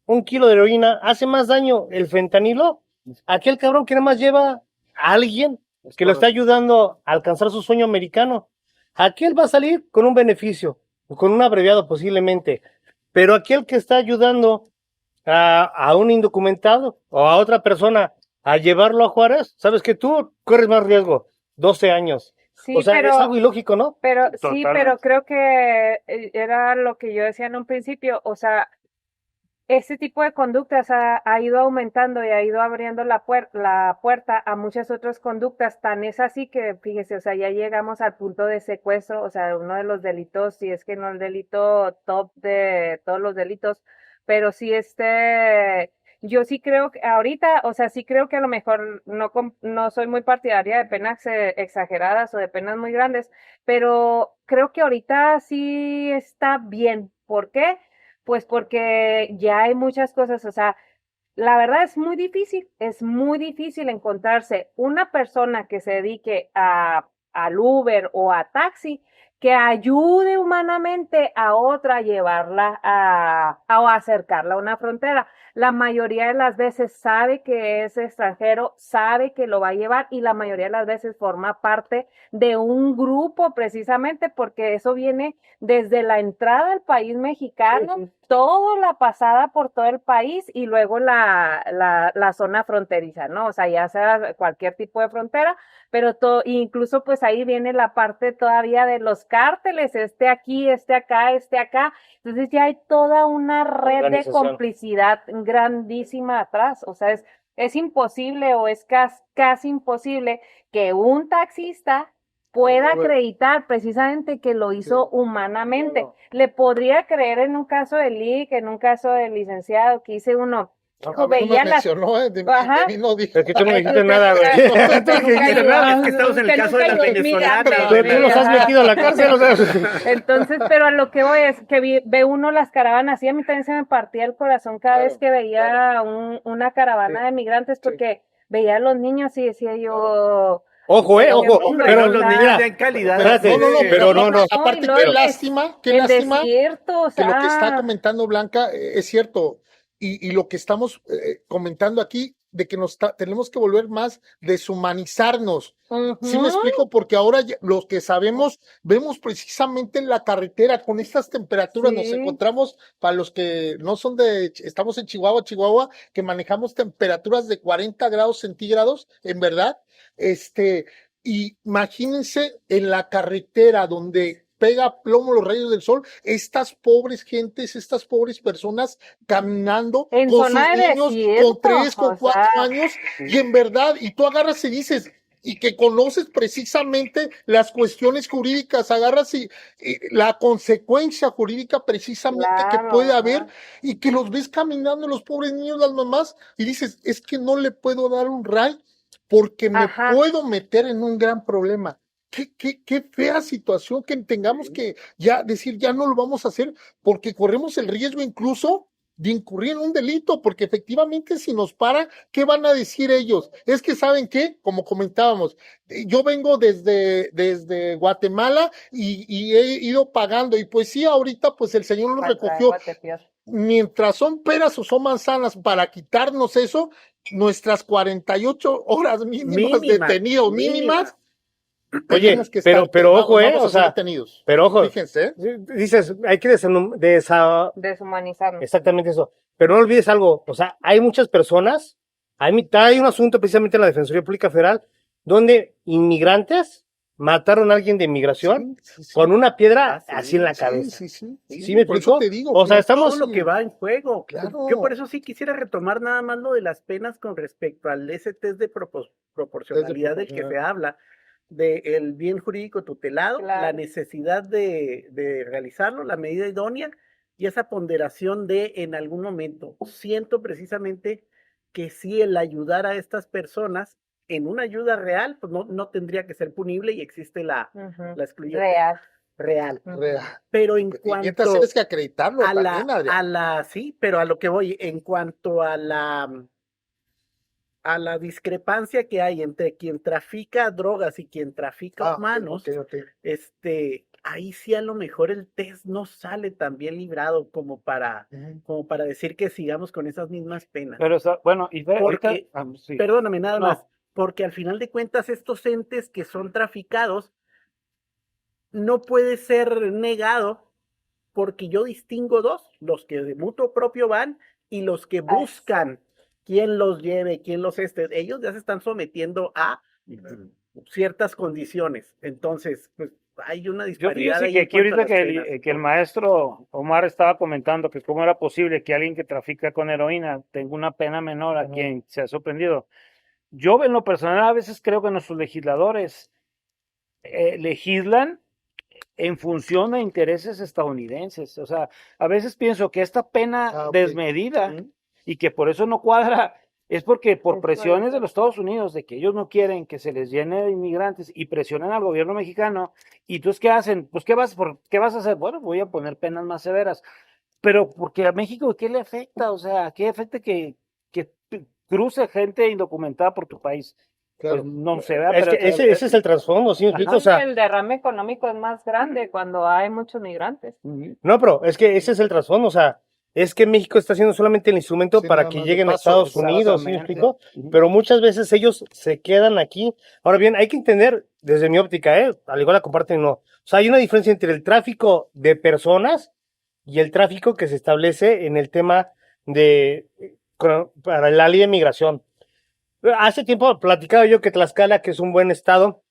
[SPEAKER 1] 1 kilo de heroína, hace más daño el fentanilo. Aquel cabrón que nada más lleva a alguien que lo está ayudando a alcanzar su sueño americano. Aquel va a salir con un beneficio, con un abreviado posiblemente. Pero aquel que está ayudando a un indocumentado o a otra persona a llevarlo a Juárez, sabes que tú corres más riesgo, 12 años.
[SPEAKER 2] Sí,
[SPEAKER 1] O sea,
[SPEAKER 2] pero,
[SPEAKER 1] es algo ilógico, ¿no?
[SPEAKER 2] sí,
[SPEAKER 3] Totalmente.
[SPEAKER 2] pero creo que era lo que yo decía en un principio, o sea, ese tipo de conductas ha ido aumentando y ha ido abriendo la puerta a muchas otras conductas. Tan es así que, fíjese, o sea, ya llegamos al punto de secuestro, o sea, uno de los delitos, si es que no el delito top de todos los delitos, pero sí yo sí creo que ahorita, o sea, sí creo que a lo mejor no soy muy partidaria de penas exageradas o de penas muy grandes, pero creo que ahorita sí está bien. ¿Por qué? Pues porque ya hay muchas cosas, o sea, la verdad es muy difícil encontrarse una persona que se dedique al Uber o a taxi que ayude humanamente a otra a llevarla o acercarla a una frontera. La mayoría de las veces sabe que es extranjero, sabe que lo va a llevar y la mayoría de las veces forma parte de un grupo precisamente porque eso viene desde la entrada al país mexicano, toda la pasada por todo el país y luego la zona fronteriza, ¿no? O sea, ya sea cualquier tipo de frontera, pero todo, incluso pues ahí viene la parte todavía de los cárteles, este aquí, este acá, este acá. Entonces ya hay toda una red de complicidad grandísima atrás. O sea, es imposible o es casi imposible que un taxista pueda acreditar precisamente que lo hizo humanamente. Le podría creer en un caso de Lick, en un caso del licenciado que hice uno.
[SPEAKER 4] No me mencionó, de mí no dijo.
[SPEAKER 1] Es que tú no dijiste nada, güey.
[SPEAKER 5] Es que estamos en el caso de la venezolana.
[SPEAKER 1] Tú los has metido a la cárcel, o sea.
[SPEAKER 2] Entonces, pero a lo que voy es que ve uno las caravanas, y a mí también se me partía el corazón cada vez que veía una caravana de migrantes, porque veía a los niños y decía yo...
[SPEAKER 1] Ojo, ojo, pero
[SPEAKER 5] los niños de calidad.
[SPEAKER 1] Espérate,
[SPEAKER 4] pero no.
[SPEAKER 2] No,
[SPEAKER 4] Aparte,
[SPEAKER 2] y luego
[SPEAKER 4] qué lástima
[SPEAKER 2] el desierto, o
[SPEAKER 4] que lo que
[SPEAKER 2] sea,
[SPEAKER 4] está comentando Blanca es cierto. Y lo que estamos comentando aquí, de que tenemos que volver más deshumanizarnos. ¿Sí me explico? Porque ahora los que sabemos, vemos precisamente en la carretera con estas temperaturas,
[SPEAKER 2] Sí.
[SPEAKER 4] nos encontramos, para los que no son estamos en Chihuahua, que manejamos temperaturas de 40 grados centígrados, en verdad, y imagínense en la carretera donde pega plomo los rayos del sol, estas pobres gentes, estas pobres personas caminando
[SPEAKER 2] en
[SPEAKER 4] con sus
[SPEAKER 2] zona de
[SPEAKER 4] niños
[SPEAKER 2] desierto,
[SPEAKER 4] con 3, con
[SPEAKER 2] o
[SPEAKER 4] 4
[SPEAKER 2] sea,
[SPEAKER 4] años, y en verdad, y tú agarras y dices, y que conoces precisamente las cuestiones jurídicas, agarras y la consecuencia jurídica precisamente que
[SPEAKER 2] claro,
[SPEAKER 4] puede haber,
[SPEAKER 2] ajá.
[SPEAKER 4] y que los ves caminando los pobres niños, las mamás, y dices, es que no le puedo dar un ray porque me
[SPEAKER 2] Ajá.
[SPEAKER 4] puedo meter en un gran problema. Qué fea situación que tengamos que ya decir, ya no lo vamos a hacer, porque corremos el riesgo incluso de incurrir en un delito, porque efectivamente si nos para, ¿qué van a decir ellos? Es que, ¿saben qué? Como comentábamos, yo vengo desde Guatemala y he ido pagando, y pues sí, ahorita pues el señor nos recogió. Mientras son peras o son manzanas para quitarnos eso, nuestras 48 horas mínimas detenidos, mínimas.
[SPEAKER 1] Oye, pero ojo, o sea,
[SPEAKER 4] detenidos.
[SPEAKER 1] Pero ojo,
[SPEAKER 4] fíjense,
[SPEAKER 1] dices, hay que
[SPEAKER 2] deshumanizarnos.
[SPEAKER 1] exactamente eso. Pero no olvides algo, o sea, hay muchas personas, hay un asunto precisamente en la Defensoría Pública Federal, donde inmigrantes mataron a alguien de inmigración con una piedra así en la cabeza. ¿Sí me
[SPEAKER 4] por eso
[SPEAKER 1] explico?
[SPEAKER 4] te digo,
[SPEAKER 1] O sea,
[SPEAKER 5] Todo
[SPEAKER 1] estamos...
[SPEAKER 5] lo que va en juego.
[SPEAKER 4] Claro.
[SPEAKER 5] Yo por eso sí quisiera retomar nada más lo de las penas con respecto al ese test de proporcionalidad del que se habla, del bien jurídico tutelado,
[SPEAKER 2] Claro.
[SPEAKER 5] la necesidad de realizarlo, la medida idónea y esa ponderación de en algún momento. Siento precisamente que si el ayudar a estas personas en una ayuda real, pues no tendría que ser punible y existe la excluyente.
[SPEAKER 2] Real.
[SPEAKER 5] Real. Pero en cuanto
[SPEAKER 4] tienes que acreditarlo
[SPEAKER 5] a
[SPEAKER 4] también, Adrián.
[SPEAKER 5] sí, pero a lo que voy, en cuanto a la discrepancia que hay entre quien trafica drogas y quien trafica humanos,
[SPEAKER 4] okay.
[SPEAKER 5] Ahí sí a lo mejor el test no sale tan bien librado como para decir que sigamos con esas mismas penas.
[SPEAKER 3] Pero bueno, y
[SPEAKER 5] porque,
[SPEAKER 3] sí.
[SPEAKER 5] Perdóname nada más, porque al final de cuentas estos entes que son traficados no puede ser negado porque yo distingo dos, los que de mutuo propio van y los que buscan quién los lleve, quién los ellos ya se están sometiendo a ciertas condiciones. Entonces, pues hay una disparidad.
[SPEAKER 3] Yo fíjese que aquí ahorita que el maestro Omar estaba comentando que cómo era posible que alguien que trafica con heroína tenga una pena menor a quien se ha sorprendido. Yo en lo personal a veces creo que nuestros legisladores legislan en función de intereses estadounidenses. O sea, a veces pienso que esta pena desmedida y que por eso no cuadra es porque por presiones de los Estados Unidos, de que ellos no quieren que se les llene de inmigrantes y presionan al gobierno mexicano, y entonces ¿qué hacen? Pues ¿qué vas a hacer? Bueno, voy a poner penas más severas. Pero porque a México, ¿qué le afecta? O sea, ¿qué afecta que cruce gente indocumentada por tu país?
[SPEAKER 4] Claro.
[SPEAKER 3] pues no se vea.
[SPEAKER 1] Es
[SPEAKER 3] pero
[SPEAKER 1] que ese es el trasfondo, ¿sí me explico? O sea,
[SPEAKER 2] el derrame económico es más grande cuando hay muchos migrantes.
[SPEAKER 1] no, pero es que ese es el trasfondo, o sea, es que México está haciendo solamente el instrumento
[SPEAKER 4] Sí,
[SPEAKER 1] para
[SPEAKER 4] nada
[SPEAKER 1] que
[SPEAKER 4] más de
[SPEAKER 1] lleguen a
[SPEAKER 4] paso,
[SPEAKER 1] Estados Unidos, ¿sí me
[SPEAKER 3] exactamente.
[SPEAKER 1] explico? Pero muchas veces ellos se quedan aquí. Ahora bien, hay que entender, desde mi óptica, al igual la comparten, no. O sea, hay una diferencia entre el tráfico de personas y el tráfico que se establece en el tema de, para la ley de migración. Hace tiempo platicaba yo que Tlaxcala, que es un buen estado,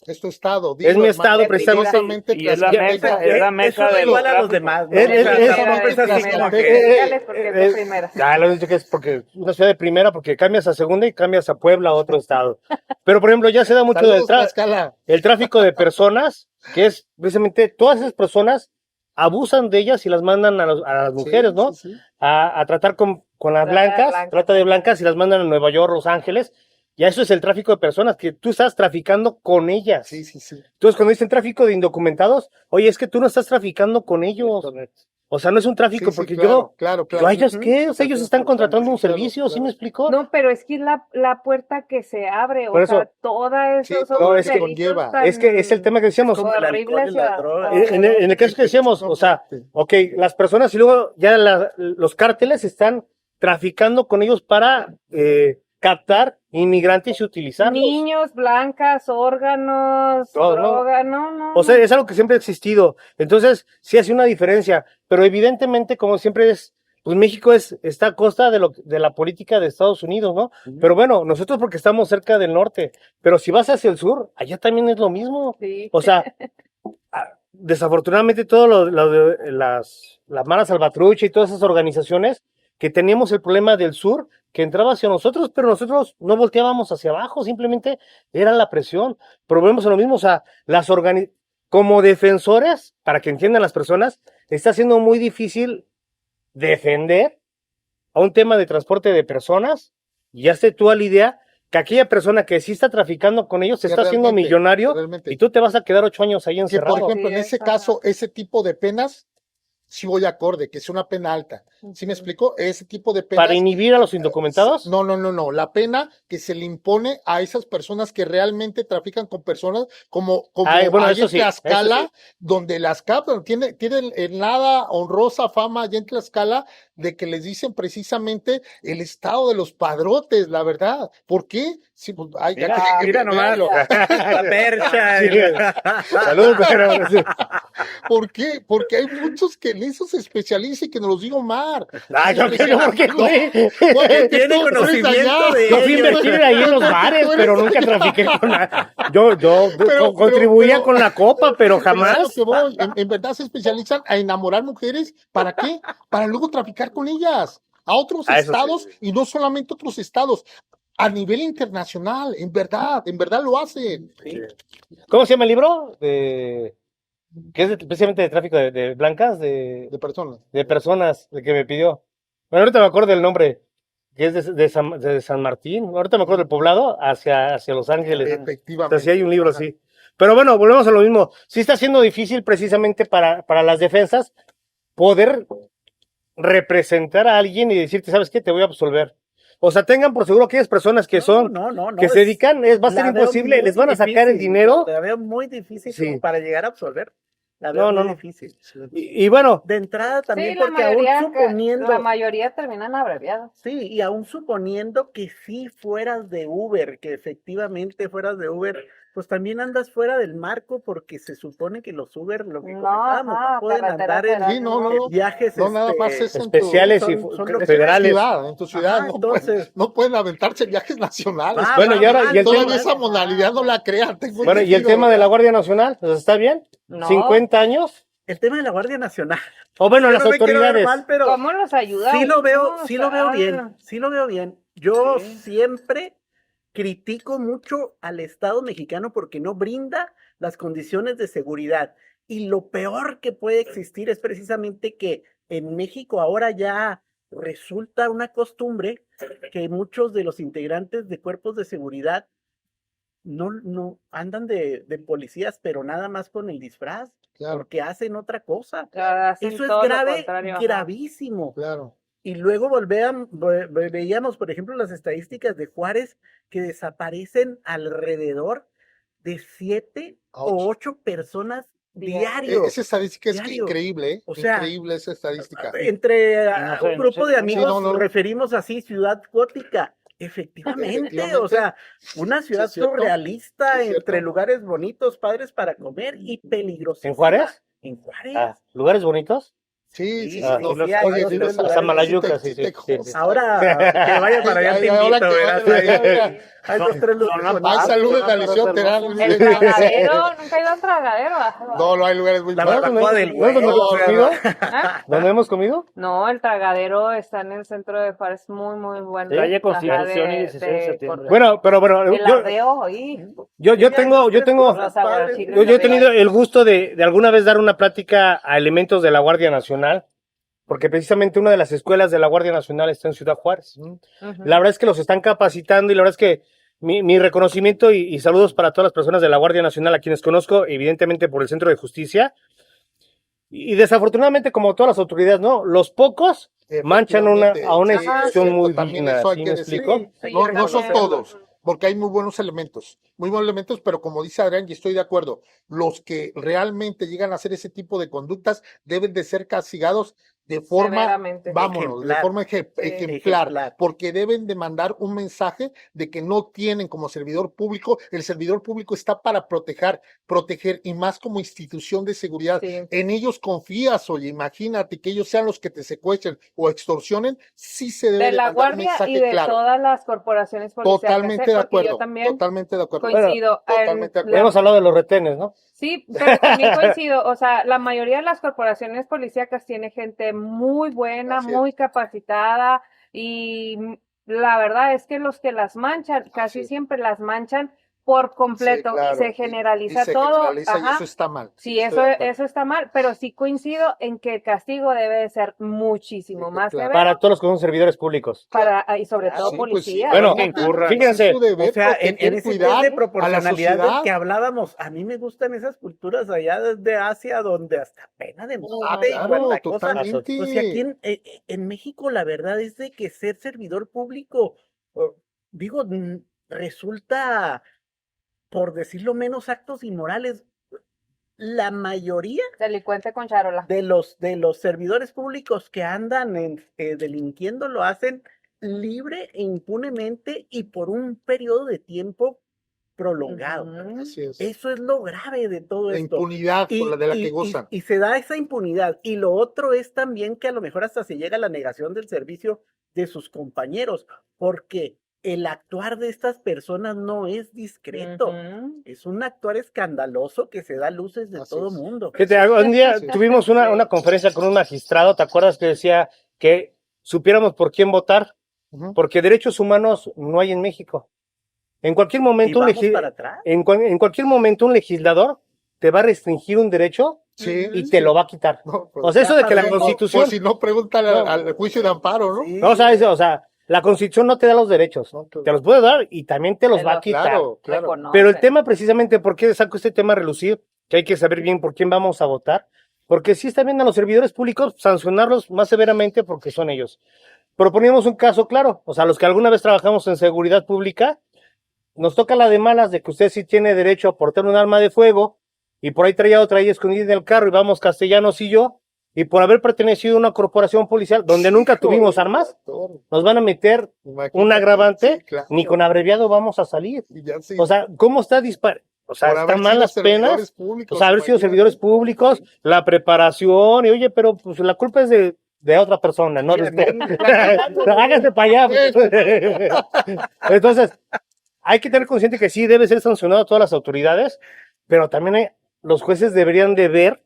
[SPEAKER 4] Es tu estado.
[SPEAKER 1] es mi estado
[SPEAKER 4] precisamente.
[SPEAKER 3] Y es la meca
[SPEAKER 5] Eso
[SPEAKER 3] de
[SPEAKER 5] da
[SPEAKER 3] los
[SPEAKER 5] igual a los
[SPEAKER 3] tráficos.
[SPEAKER 5] demás, ¿no?
[SPEAKER 1] Es-
[SPEAKER 5] O sea,
[SPEAKER 1] es-
[SPEAKER 5] tampoco es así
[SPEAKER 2] es-
[SPEAKER 5] como
[SPEAKER 2] es-
[SPEAKER 5] que-
[SPEAKER 2] Dígales porque es de primera.
[SPEAKER 1] Ya lo he dicho que es porque una ciudad de primera, porque cambias a segunda y cambias a Puebla, a otro estado. Pero, por ejemplo, ya se da mucho
[SPEAKER 4] Saludos, Tlaxcala.
[SPEAKER 1] el tráfico de personas, que es precisamente todas esas personas abusan de ellas y las mandan a las mujeres,
[SPEAKER 4] Sí,
[SPEAKER 1] ¿no?
[SPEAKER 4] sí, sí.
[SPEAKER 1] A tratar con las
[SPEAKER 2] Trata de
[SPEAKER 1] blancas,
[SPEAKER 2] blancas.
[SPEAKER 1] trata de blancas y las mandan a Nueva York, Los Ángeles. Ya eso es el tráfico de personas, que tú estás traficando con ellas.
[SPEAKER 4] Sí, sí, sí.
[SPEAKER 1] Entonces, cuando dicen tráfico de indocumentados, oye, es que tú no estás traficando con ellos. O sea, no es un tráfico,
[SPEAKER 4] Sí, sí,
[SPEAKER 1] porque
[SPEAKER 4] claro,
[SPEAKER 1] yo,
[SPEAKER 4] claro,
[SPEAKER 1] ¿yo
[SPEAKER 4] claro.
[SPEAKER 1] a ellos
[SPEAKER 4] Ujú.
[SPEAKER 1] qué? O sea, ellos están contratando un
[SPEAKER 4] Claro,
[SPEAKER 1] servicio, ¿sí
[SPEAKER 4] claro.
[SPEAKER 1] me explico?
[SPEAKER 2] No, pero es que es la puerta que se abre,
[SPEAKER 1] Por
[SPEAKER 2] o sea,
[SPEAKER 1] eso-
[SPEAKER 2] toda
[SPEAKER 4] Sí,
[SPEAKER 2] eso son
[SPEAKER 4] todo
[SPEAKER 1] es que
[SPEAKER 2] delitos
[SPEAKER 4] conlleva.
[SPEAKER 2] tan
[SPEAKER 1] Es que es el tema que decíamos.
[SPEAKER 5] como el alcohol y
[SPEAKER 2] horribles
[SPEAKER 5] la droga.
[SPEAKER 1] En el caso que decíamos, o sea, ok, las personas y luego ya los cárteles están traficando con ellos para captar inmigrantes y utilizarlos.
[SPEAKER 2] niños, blancas, órganos,
[SPEAKER 1] Todo, ¿no?
[SPEAKER 2] droga, no.
[SPEAKER 1] O sea, es algo que siempre ha existido. Entonces, sí hace una diferencia. Pero evidentemente, como siempre pues México está a costa de la política de Estados Unidos, ¿no? Pero bueno, nosotros porque estamos cerca del norte. Pero si vas hacia el sur, allá también es lo mismo.
[SPEAKER 2] Sí.
[SPEAKER 1] O sea, desafortunadamente todo la Mara Salvatrucha y todas esas organizaciones que teníamos el problema del sur que entraba hacia nosotros, pero nosotros no volteábamos hacia abajo, simplemente era la presión. Pero volvemos a lo mismo, o sea, como defensores, para que entiendan las personas, está siendo muy difícil defender a un tema de transporte de personas, y hazte tú a la idea que aquella persona que sí está traficando con ellos se
[SPEAKER 4] Que
[SPEAKER 1] está haciendo
[SPEAKER 4] realmente,
[SPEAKER 1] millonario
[SPEAKER 4] realmente.
[SPEAKER 1] y tú te vas a quedar 8 años ahí
[SPEAKER 4] Que,
[SPEAKER 1] encerrado.
[SPEAKER 4] por ejemplo,
[SPEAKER 2] Sí,
[SPEAKER 4] en ese
[SPEAKER 2] ajá.
[SPEAKER 4] caso, ese tipo de penas, sí voy acorde, que es una pena alta. ¿Sí me explico? Ese tipo de penas.
[SPEAKER 1] Para inhibir a los indocumentados.
[SPEAKER 4] No. La pena que se le impone a esas personas que realmente trafican con personas, como
[SPEAKER 1] Bueno,
[SPEAKER 4] ahí
[SPEAKER 1] eso
[SPEAKER 4] en
[SPEAKER 1] sí,
[SPEAKER 4] Tlaxcala,
[SPEAKER 1] eso
[SPEAKER 4] donde las CAP tienen nada honrosa fama allá en Tlaxcala, de que les dicen precisamente el estado de los padrotes, la verdad. ¿Por qué? Sí, pues,
[SPEAKER 3] Mira nomás. La percha.
[SPEAKER 1] Sí. Saludos, pero sí.
[SPEAKER 4] ¿Por qué? Porque hay muchos que en eso se especializan y que nos los digo Omar.
[SPEAKER 1] Ay, yo qué, güey.
[SPEAKER 4] Porque
[SPEAKER 5] Tiene
[SPEAKER 4] tú eres
[SPEAKER 5] conocimiento
[SPEAKER 4] allá.
[SPEAKER 5] de
[SPEAKER 1] Yo fui a
[SPEAKER 5] ellos.
[SPEAKER 1] invertir ahí en los bares, pero nunca trafiqué con nada. Yo
[SPEAKER 4] Pero-
[SPEAKER 1] contribuía
[SPEAKER 4] pero-
[SPEAKER 1] con la copa, pero
[SPEAKER 4] Pero es a lo
[SPEAKER 1] jamás.
[SPEAKER 4] que voy. En verdad se especializan a enamorar mujeres. ¿Para qué? Para luego traficar con ellas a otros
[SPEAKER 1] Ah, eso
[SPEAKER 4] estados
[SPEAKER 1] sí.
[SPEAKER 4] y no solamente otros estados. A nivel internacional, en verdad lo hacen.
[SPEAKER 1] ¿Cómo se llama el libro? Que es precisamente de tráfico de blancas,
[SPEAKER 4] De personas.
[SPEAKER 1] de personas, de que me pidió. Bueno, ahorita me acuerdo del nombre, que es de San Martín. Ahorita me acuerdo del poblado hacia Los Ángeles.
[SPEAKER 4] Efectivamente.
[SPEAKER 1] Entonces, sí hay un libro así. Pero bueno, volvemos a lo mismo. Sí está siendo difícil precisamente para las defensas poder representar a alguien y decirte, ¿sabes qué? Te voy a absolver. O sea, tengan por seguro aquellas personas que son, que se dedican, va a ser
[SPEAKER 5] la veo
[SPEAKER 1] imposible,
[SPEAKER 5] muy
[SPEAKER 1] les van a sacar el
[SPEAKER 5] difícil,
[SPEAKER 1] dinero.
[SPEAKER 5] La veo muy difícil
[SPEAKER 1] Sí.
[SPEAKER 5] como para llegar a absolver. La veo
[SPEAKER 1] No,
[SPEAKER 5] muy
[SPEAKER 1] no.
[SPEAKER 5] difícil.
[SPEAKER 1] Y bueno,
[SPEAKER 5] De entrada también
[SPEAKER 2] Sí, la
[SPEAKER 5] porque aún
[SPEAKER 2] mayoría,
[SPEAKER 5] suponiendo,
[SPEAKER 2] la mayoría terminan abreviados.
[SPEAKER 5] sí, y aún suponiendo que sí fueras de Uber, que efectivamente fueras de Uber, pues también andas fuera del marco porque se supone que los Uber, lo que
[SPEAKER 2] No,
[SPEAKER 5] comentábamos,
[SPEAKER 2] ajá,
[SPEAKER 5] no pueden
[SPEAKER 2] carretera
[SPEAKER 5] andar en,
[SPEAKER 2] federal,
[SPEAKER 4] Sí, no.
[SPEAKER 5] en viajes
[SPEAKER 4] No, nada más es en tu
[SPEAKER 1] especiales y
[SPEAKER 5] son lo que-
[SPEAKER 1] federales.
[SPEAKER 4] en tu ciudad.
[SPEAKER 5] Ajá,
[SPEAKER 4] no,
[SPEAKER 5] entonces-
[SPEAKER 4] no pueden aventarse viajes nacionales.
[SPEAKER 5] Ah,
[SPEAKER 1] Bueno, y ahora, y el
[SPEAKER 4] Todavía
[SPEAKER 1] tema,
[SPEAKER 4] esa modalidad no la crean. tengo
[SPEAKER 1] bueno, y el
[SPEAKER 4] entendido.
[SPEAKER 1] tema de la Guardia Nacional, pues, ¿está bien?
[SPEAKER 2] No.
[SPEAKER 1] 50 años.
[SPEAKER 5] El tema de la Guardia Nacional.
[SPEAKER 1] O bueno,
[SPEAKER 5] Yo
[SPEAKER 1] las
[SPEAKER 5] no me quiero ver
[SPEAKER 1] autoridades.
[SPEAKER 5] mal, pero
[SPEAKER 2] ¿Cómo los ayuda?
[SPEAKER 5] sí lo veo,
[SPEAKER 2] uno?
[SPEAKER 5] sí lo veo
[SPEAKER 2] O sea,
[SPEAKER 5] bien, sí lo veo bien. Yo
[SPEAKER 2] Sí.
[SPEAKER 5] siempre critico mucho al Estado mexicano porque no brinda las condiciones de seguridad. Y lo peor que puede existir es precisamente que en México ahora ya resulta una costumbre que muchos de los integrantes de cuerpos de seguridad no andan de policías, pero nada más con el disfraz,
[SPEAKER 4] Claro.
[SPEAKER 5] porque hacen otra cosa.
[SPEAKER 2] hacen
[SPEAKER 5] Eso es
[SPEAKER 2] todo lo
[SPEAKER 5] grave,
[SPEAKER 2] contrario, ajá.
[SPEAKER 5] gravísimo.
[SPEAKER 4] Claro.
[SPEAKER 5] Y luego veíamos, por ejemplo, las estadísticas de Juárez, que desaparecen alrededor de 7 o 8 personas diario.
[SPEAKER 4] Esa estadística es
[SPEAKER 5] diario.
[SPEAKER 4] increíble, ¿eh?
[SPEAKER 5] O sea,
[SPEAKER 4] increíble esa estadística.
[SPEAKER 5] Entre
[SPEAKER 3] No sé,
[SPEAKER 5] un grupo de amigos
[SPEAKER 4] no.
[SPEAKER 5] nos referimos así, ciudad gótica. Efectivamente, o sea, una ciudad
[SPEAKER 4] Sí, es cierto.
[SPEAKER 5] surrealista,
[SPEAKER 4] Sí, es
[SPEAKER 5] entre
[SPEAKER 4] cierto.
[SPEAKER 5] lugares bonitos, padres para comer y peligrosísima.
[SPEAKER 1] ¿En Juárez?
[SPEAKER 5] En Juárez.
[SPEAKER 1] ¿Lugares bonitos?
[SPEAKER 4] Sí,
[SPEAKER 5] Ah,
[SPEAKER 4] no,
[SPEAKER 5] sí, hay
[SPEAKER 4] oye,
[SPEAKER 5] dos,
[SPEAKER 4] vives
[SPEAKER 5] tres
[SPEAKER 4] en
[SPEAKER 5] lugares.
[SPEAKER 1] Malayuca,
[SPEAKER 4] sí,
[SPEAKER 1] sí.
[SPEAKER 5] Ahora que vaya para allá te
[SPEAKER 4] Ahora
[SPEAKER 5] invito,
[SPEAKER 4] que
[SPEAKER 5] ¿verdad?
[SPEAKER 4] vaya,
[SPEAKER 5] Hay 2, 3 lugares
[SPEAKER 3] Son
[SPEAKER 5] bonitos.
[SPEAKER 4] Ay, saludos a Lisión Terán.
[SPEAKER 2] El tragadero, nunca he ido al tragadero.
[SPEAKER 4] No, hay lugares muy
[SPEAKER 5] La
[SPEAKER 4] buenos.
[SPEAKER 5] barbacoa del
[SPEAKER 1] ¿No es donde
[SPEAKER 5] güey,
[SPEAKER 1] hemos
[SPEAKER 5] o sea,
[SPEAKER 1] comido?
[SPEAKER 2] ¿Ah?
[SPEAKER 1] ¿Dónde hemos comido?
[SPEAKER 2] No, el tragadero está en el centro de Juárez, muy, muy bueno.
[SPEAKER 3] Calle
[SPEAKER 2] Ajá,
[SPEAKER 3] Constitución y 16 de septiembre.
[SPEAKER 1] Bueno, pero
[SPEAKER 2] El
[SPEAKER 1] yo,
[SPEAKER 2] ardeo, ahí.
[SPEAKER 1] yo tengo, yo he tenido el gusto de alguna vez dar una plática a elementos de la Guardia Nacional, porque precisamente una de las escuelas de la Guardia Nacional está en Ciudad Juárez. La verdad es que los están capacitando y la verdad es que mi reconocimiento y saludos para todas las personas de la Guardia Nacional a quienes conozco, evidentemente por el Centro de Justicia. Y desafortunadamente, como todas las autoridades, ¿no? Los pocos manchan a una
[SPEAKER 4] Sí,
[SPEAKER 1] institución
[SPEAKER 4] cierto,
[SPEAKER 1] muy
[SPEAKER 4] también
[SPEAKER 1] digna.
[SPEAKER 4] eso hay
[SPEAKER 1] ¿Sí
[SPEAKER 4] que
[SPEAKER 1] me
[SPEAKER 4] decirlo.
[SPEAKER 1] explico?
[SPEAKER 4] No son todos, porque hay muy buenos elementos, pero como dice Adrián, y estoy de acuerdo, los que realmente llegan a hacer ese tipo de conductas deben de ser castigados de forma,
[SPEAKER 2] Severamente.
[SPEAKER 4] vámonos, de
[SPEAKER 5] Ejemplar.
[SPEAKER 4] forma ejemplar,
[SPEAKER 5] Ejemplar.
[SPEAKER 4] porque deben de mandar un mensaje de que no tienen como servidor público, el servidor público está para proteger y más como institución de seguridad.
[SPEAKER 2] Sí.
[SPEAKER 4] En ellos confías, oye, imagínate que ellos sean los que te secuestren o extorsionen, sí se debe
[SPEAKER 2] De la
[SPEAKER 4] mandar un
[SPEAKER 2] Guardia
[SPEAKER 4] mensaje
[SPEAKER 2] y de
[SPEAKER 4] claro.
[SPEAKER 2] todas las corporaciones policiales.
[SPEAKER 4] Totalmente de
[SPEAKER 2] porque
[SPEAKER 4] acuerdo,
[SPEAKER 2] Yo también
[SPEAKER 4] totalmente de acuerdo.
[SPEAKER 2] coincido.
[SPEAKER 4] Totalmente de acuerdo.
[SPEAKER 1] Hemos hablado de los retenes, ¿no?
[SPEAKER 2] Sí, pero también coincido, o sea, la mayoría de las corporaciones policíacas tiene gente muy buena,
[SPEAKER 4] Así es.
[SPEAKER 2] muy capacitada y la verdad es que los que las manchan, casi
[SPEAKER 4] es.
[SPEAKER 2] siempre las manchan por completo,
[SPEAKER 4] Sí, claro.
[SPEAKER 2] se generaliza
[SPEAKER 4] Y se
[SPEAKER 2] todo.
[SPEAKER 4] generaliza y
[SPEAKER 2] Ajá.
[SPEAKER 4] eso está mal.
[SPEAKER 2] Sí,
[SPEAKER 4] Estoy de acuerdo.
[SPEAKER 2] eso está mal, pero sí coincido en que el castigo debe de ser muchísimo
[SPEAKER 4] Sí,
[SPEAKER 2] más
[SPEAKER 4] claro.
[SPEAKER 2] severo
[SPEAKER 1] Para todos los que son servidores públicos.
[SPEAKER 2] y sobre todo
[SPEAKER 4] Sí, pues sí.
[SPEAKER 2] policías.
[SPEAKER 1] Bueno,
[SPEAKER 3] que incurran.
[SPEAKER 1] fíjense,
[SPEAKER 4] Es su deber
[SPEAKER 5] O sea, en
[SPEAKER 4] proteger,
[SPEAKER 5] ese
[SPEAKER 4] cuidar
[SPEAKER 5] test de
[SPEAKER 4] a la
[SPEAKER 5] proporcionalidad del
[SPEAKER 4] sociedad.
[SPEAKER 5] que hablábamos, a mí me gustan esas culturas allá desde Asia, donde hasta pena de muerte y
[SPEAKER 4] Claro,
[SPEAKER 5] cuanta cosa.
[SPEAKER 4] totalmente.
[SPEAKER 5] Pues aquí en México la verdad es de que ser servidor público, digo, resulta, por decirlo menos, actos inmorales. La mayoría
[SPEAKER 2] Delincuente con charola.
[SPEAKER 5] de los servidores públicos que andan delinquiendo lo hacen libre e impunemente y por un periodo de tiempo prolongado.
[SPEAKER 2] Ujú.
[SPEAKER 4] Así es.
[SPEAKER 5] Eso es lo grave de todo
[SPEAKER 4] La
[SPEAKER 5] esto.
[SPEAKER 4] impunidad por la de la que gozan.
[SPEAKER 5] Y se da esa impunidad. Y lo otro es también que a lo mejor hasta se llega a la negación del servicio de sus compañeros, porque el actuar de estas personas no es discreto.
[SPEAKER 2] Ujú.
[SPEAKER 5] Es un actuar escandaloso que se da a luces de
[SPEAKER 4] Así
[SPEAKER 5] todo
[SPEAKER 4] es.
[SPEAKER 5] mundo.
[SPEAKER 1] fíjate, un día
[SPEAKER 4] Sí.
[SPEAKER 1] tuvimos una conferencia con un magistrado, ¿te acuerdas que decía que supiéramos por quién votar?
[SPEAKER 4] Ujú.
[SPEAKER 1] Porque derechos humanos no hay en México. En cualquier
[SPEAKER 5] Y
[SPEAKER 1] momento,
[SPEAKER 5] vamos para atrás.
[SPEAKER 1] en cualquier momento un legislador te va a restringir un derecho
[SPEAKER 4] Sí,
[SPEAKER 1] y
[SPEAKER 4] sí.
[SPEAKER 1] te lo va a quitar.
[SPEAKER 4] No, pues,
[SPEAKER 1] O sea, eso de que la
[SPEAKER 5] pasó.
[SPEAKER 1] Constitución,
[SPEAKER 4] Por si no, pregúntale al juicio de amparo, ¿no?
[SPEAKER 5] Sí.
[SPEAKER 1] no, o sea, la Constitución no te da los derechos,
[SPEAKER 4] No,
[SPEAKER 1] te los puede dar y también te los va a quitar.
[SPEAKER 4] Claro, claro.
[SPEAKER 2] Reconoce.
[SPEAKER 1] Pero el tema precisamente, ¿por qué saco este tema a relucir? Que hay que saber bien por quién vamos a votar. Porque sí está bien a los servidores públicos sancionarlos más severamente porque son ellos. Proponíamos un caso claro, o sea, los que alguna vez trabajamos en seguridad pública, nos toca la de malas de que usted sí tiene derecho a portar un arma de fuego y por ahí traía otra ahí escondida en el carro y vamos Castellanos y yo, y por haber pertenecido a una corporación policial donde nunca tuvimos armas, nos van a meter
[SPEAKER 4] Imagínate.
[SPEAKER 1] un agravante,
[SPEAKER 4] Sí, claro.
[SPEAKER 1] ni con abreviado vamos a salir.
[SPEAKER 4] Y ya sí.
[SPEAKER 1] O sea, ¿cómo está o sea,
[SPEAKER 4] Por haber
[SPEAKER 1] están mal
[SPEAKER 4] sido
[SPEAKER 1] las penas,
[SPEAKER 4] servidores públicos,
[SPEAKER 1] o sea, haber sido
[SPEAKER 4] imagínate.
[SPEAKER 1] servidores públicos, la preparación, y oye, pero pues la culpa es de otra persona, no de usted. Hágase para allá. Entonces, hay que tener consciente que sí debe ser sancionado a todas las autoridades, pero también los jueces deberían de ver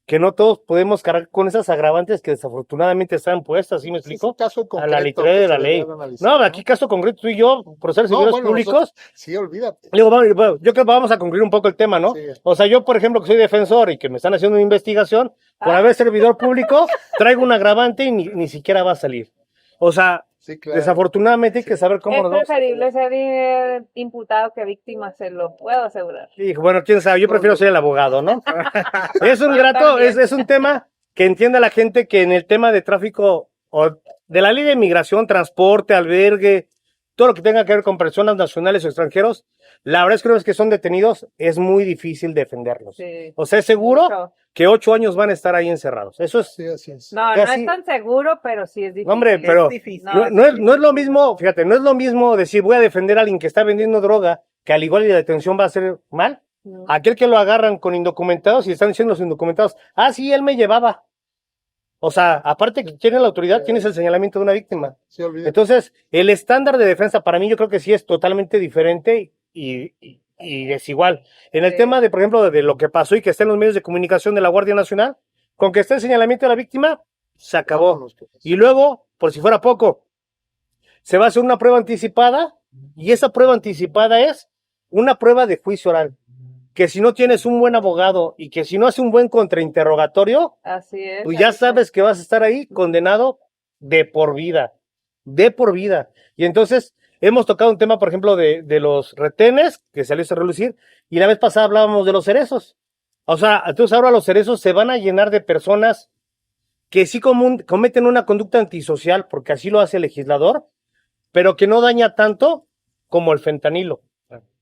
[SPEAKER 1] que no todos podemos cargar con esas agravantes que desafortunadamente están puestas, ¿sí me
[SPEAKER 4] Sí, es
[SPEAKER 1] explico?
[SPEAKER 4] un caso
[SPEAKER 1] A
[SPEAKER 4] concreto
[SPEAKER 1] la literal
[SPEAKER 4] que
[SPEAKER 1] de
[SPEAKER 4] se
[SPEAKER 1] la
[SPEAKER 4] debería
[SPEAKER 1] ley.
[SPEAKER 4] de analizar,
[SPEAKER 1] No, aquí caso concreto, tú y yo, por ser servidores
[SPEAKER 4] bueno,
[SPEAKER 1] públicos,
[SPEAKER 4] nosotros- sí, olvídate.
[SPEAKER 1] digo, bueno, yo creo que vamos a concluir un poco el tema, ¿no?
[SPEAKER 4] Sí.
[SPEAKER 1] O sea, yo, por ejemplo, que soy defensor y que me están haciendo una investigación, por haber servidor público, traigo un agravante y ni siquiera va a salir. O sea,
[SPEAKER 4] Sí, claro.
[SPEAKER 1] desafortunadamente hay que saber cómo
[SPEAKER 2] Es
[SPEAKER 1] nos vamos a-
[SPEAKER 2] preferible ser imputado que víctima, se lo puedo asegurar.
[SPEAKER 1] Y, bueno, quién sabe, yo prefiero ser el abogado, ¿no? Es un grato,
[SPEAKER 2] también.
[SPEAKER 1] es un tema que entienda la gente que en el tema de tráfico o de la ley de migración, transporte, albergue, todo lo que tenga que ver con personas nacionales o extranjeros, la verdad es que una vez que son detenidos es muy difícil defenderlos.
[SPEAKER 2] Sí.
[SPEAKER 1] O sea, es seguro
[SPEAKER 2] Mucho.
[SPEAKER 1] que 8 años van a estar ahí encerrados. Eso es,
[SPEAKER 4] Sí, así es.
[SPEAKER 2] No, no
[SPEAKER 1] casi-
[SPEAKER 2] es tan seguro, pero sí es difícil.
[SPEAKER 1] no, hombre,
[SPEAKER 5] Es
[SPEAKER 1] pero
[SPEAKER 5] difícil.
[SPEAKER 1] no es lo mismo, fíjate, no es lo mismo decir voy a defender a alguien que está vendiendo droga, que al igual y la detención va a ser mal.
[SPEAKER 2] No.
[SPEAKER 1] Aquel que lo agarran con indocumentados y están diciendo los indocumentados, sí, él me llevaba. O sea, aparte que tiene la autoridad, tienes el señalamiento de una víctima.
[SPEAKER 4] Sí, olvídate.
[SPEAKER 1] Entonces, el estándar de defensa para mí yo creo que sí es totalmente diferente y desigual. En el
[SPEAKER 2] Sí.
[SPEAKER 1] tema de, por ejemplo, de lo que pasó y que está en los medios de comunicación de la Guardia Nacional, con que esté el señalamiento de la víctima, se acabó.
[SPEAKER 4] Vámonos, pues.
[SPEAKER 1] Y luego, por si fuera poco, se va a hacer una prueba anticipada y esa prueba anticipada es una prueba de juicio oral. Que si no tienes un buen abogado y que si no hace un buen contrainterrogatorio,
[SPEAKER 2] Así es.
[SPEAKER 1] pues ya
[SPEAKER 2] ahí está.
[SPEAKER 1] sabes que vas a estar ahí condenado de por vida. De por vida. Y entonces hemos tocado un tema, por ejemplo, de los retenes, que salió a relucir, y la vez pasada hablábamos de los cerezos. O sea, entonces ahora los cerezos se van a llenar de personas que sí cometen una conducta antisocial, porque así lo hace el legislador, pero que no daña tanto como el fentanilo,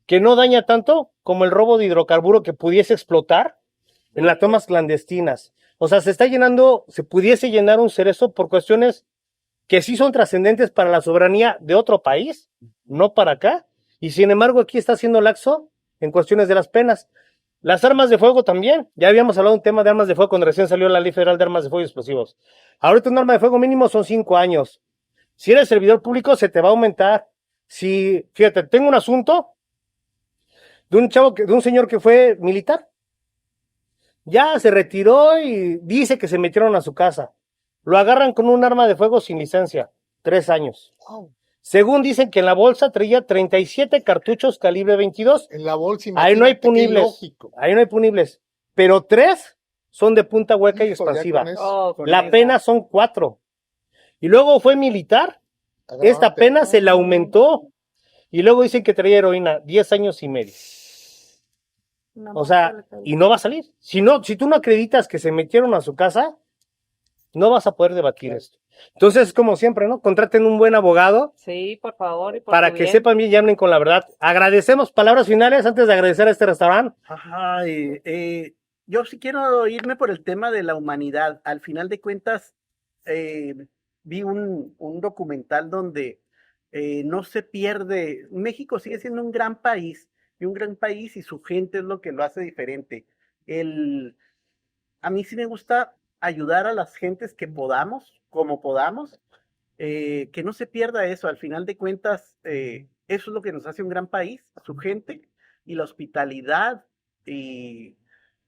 [SPEAKER 1] que no daña tanto como el robo de hidrocarburo que pudiese explotar en las tomas clandestinas. O sea, se pudiese llenar un cerezo por cuestiones que sí son trascendentes para la soberanía de otro país, no para acá, y sin embargo aquí está siendo laxo en cuestiones de las penas. Las armas de fuego también, ya habíamos hablado de un tema de armas de fuego cuando recién salió la Ley Federal de Armas de Fuego y Explosivos. Ahorita un arma de fuego mínimo son 5 años. Si eres servidor público se te va a aumentar. Si, fíjate, tengo un asunto de un señor que fue militar. Ya se retiró y dice que se metieron a su casa. Lo agarran con un arma de fuego sin licencia. 3 años. Según dicen que en la bolsa traía 37 cartuchos calibre 22.
[SPEAKER 4] En la bolsa,
[SPEAKER 1] Ahí no hay
[SPEAKER 4] imagínate qué
[SPEAKER 1] punibles.
[SPEAKER 4] ilógico.
[SPEAKER 1] Ahí no hay punibles. Pero 3 son de punta hueca y
[SPEAKER 4] Hijo, ya
[SPEAKER 1] expansiva.
[SPEAKER 4] con eso,
[SPEAKER 2] Oh,
[SPEAKER 5] con
[SPEAKER 1] La
[SPEAKER 5] esa.
[SPEAKER 1] pena son 4. Y luego fue militar. Esta
[SPEAKER 4] agravante.
[SPEAKER 1] pena se la aumentó. Y luego dicen que traía heroína. 10 años y medio. O sea, y no va a salir. Si tú no acreditas que se metieron a su casa, no vas a poder debatir esto. Entonces, como siempre, ¿no? Contraten un buen abogado
[SPEAKER 2] Sí, por favor. Y por
[SPEAKER 1] para
[SPEAKER 2] tu
[SPEAKER 1] que
[SPEAKER 2] bien.
[SPEAKER 1] sepan bien y hablen con la verdad. Agradecemos palabras finales antes de agradecer a este restaurante.
[SPEAKER 5] Ajá, yo sí quiero irme por el tema de la humanidad. Al final de cuentas, vi un documental donde no se pierde. México sigue siendo un gran país, y su gente es lo que lo hace diferente. A mí sí me gusta ayudar a las gentes que podamos, como podamos, que no se pierda eso. Al final de cuentas, eso es lo que nos hace un gran país, su gente y la hospitalidad y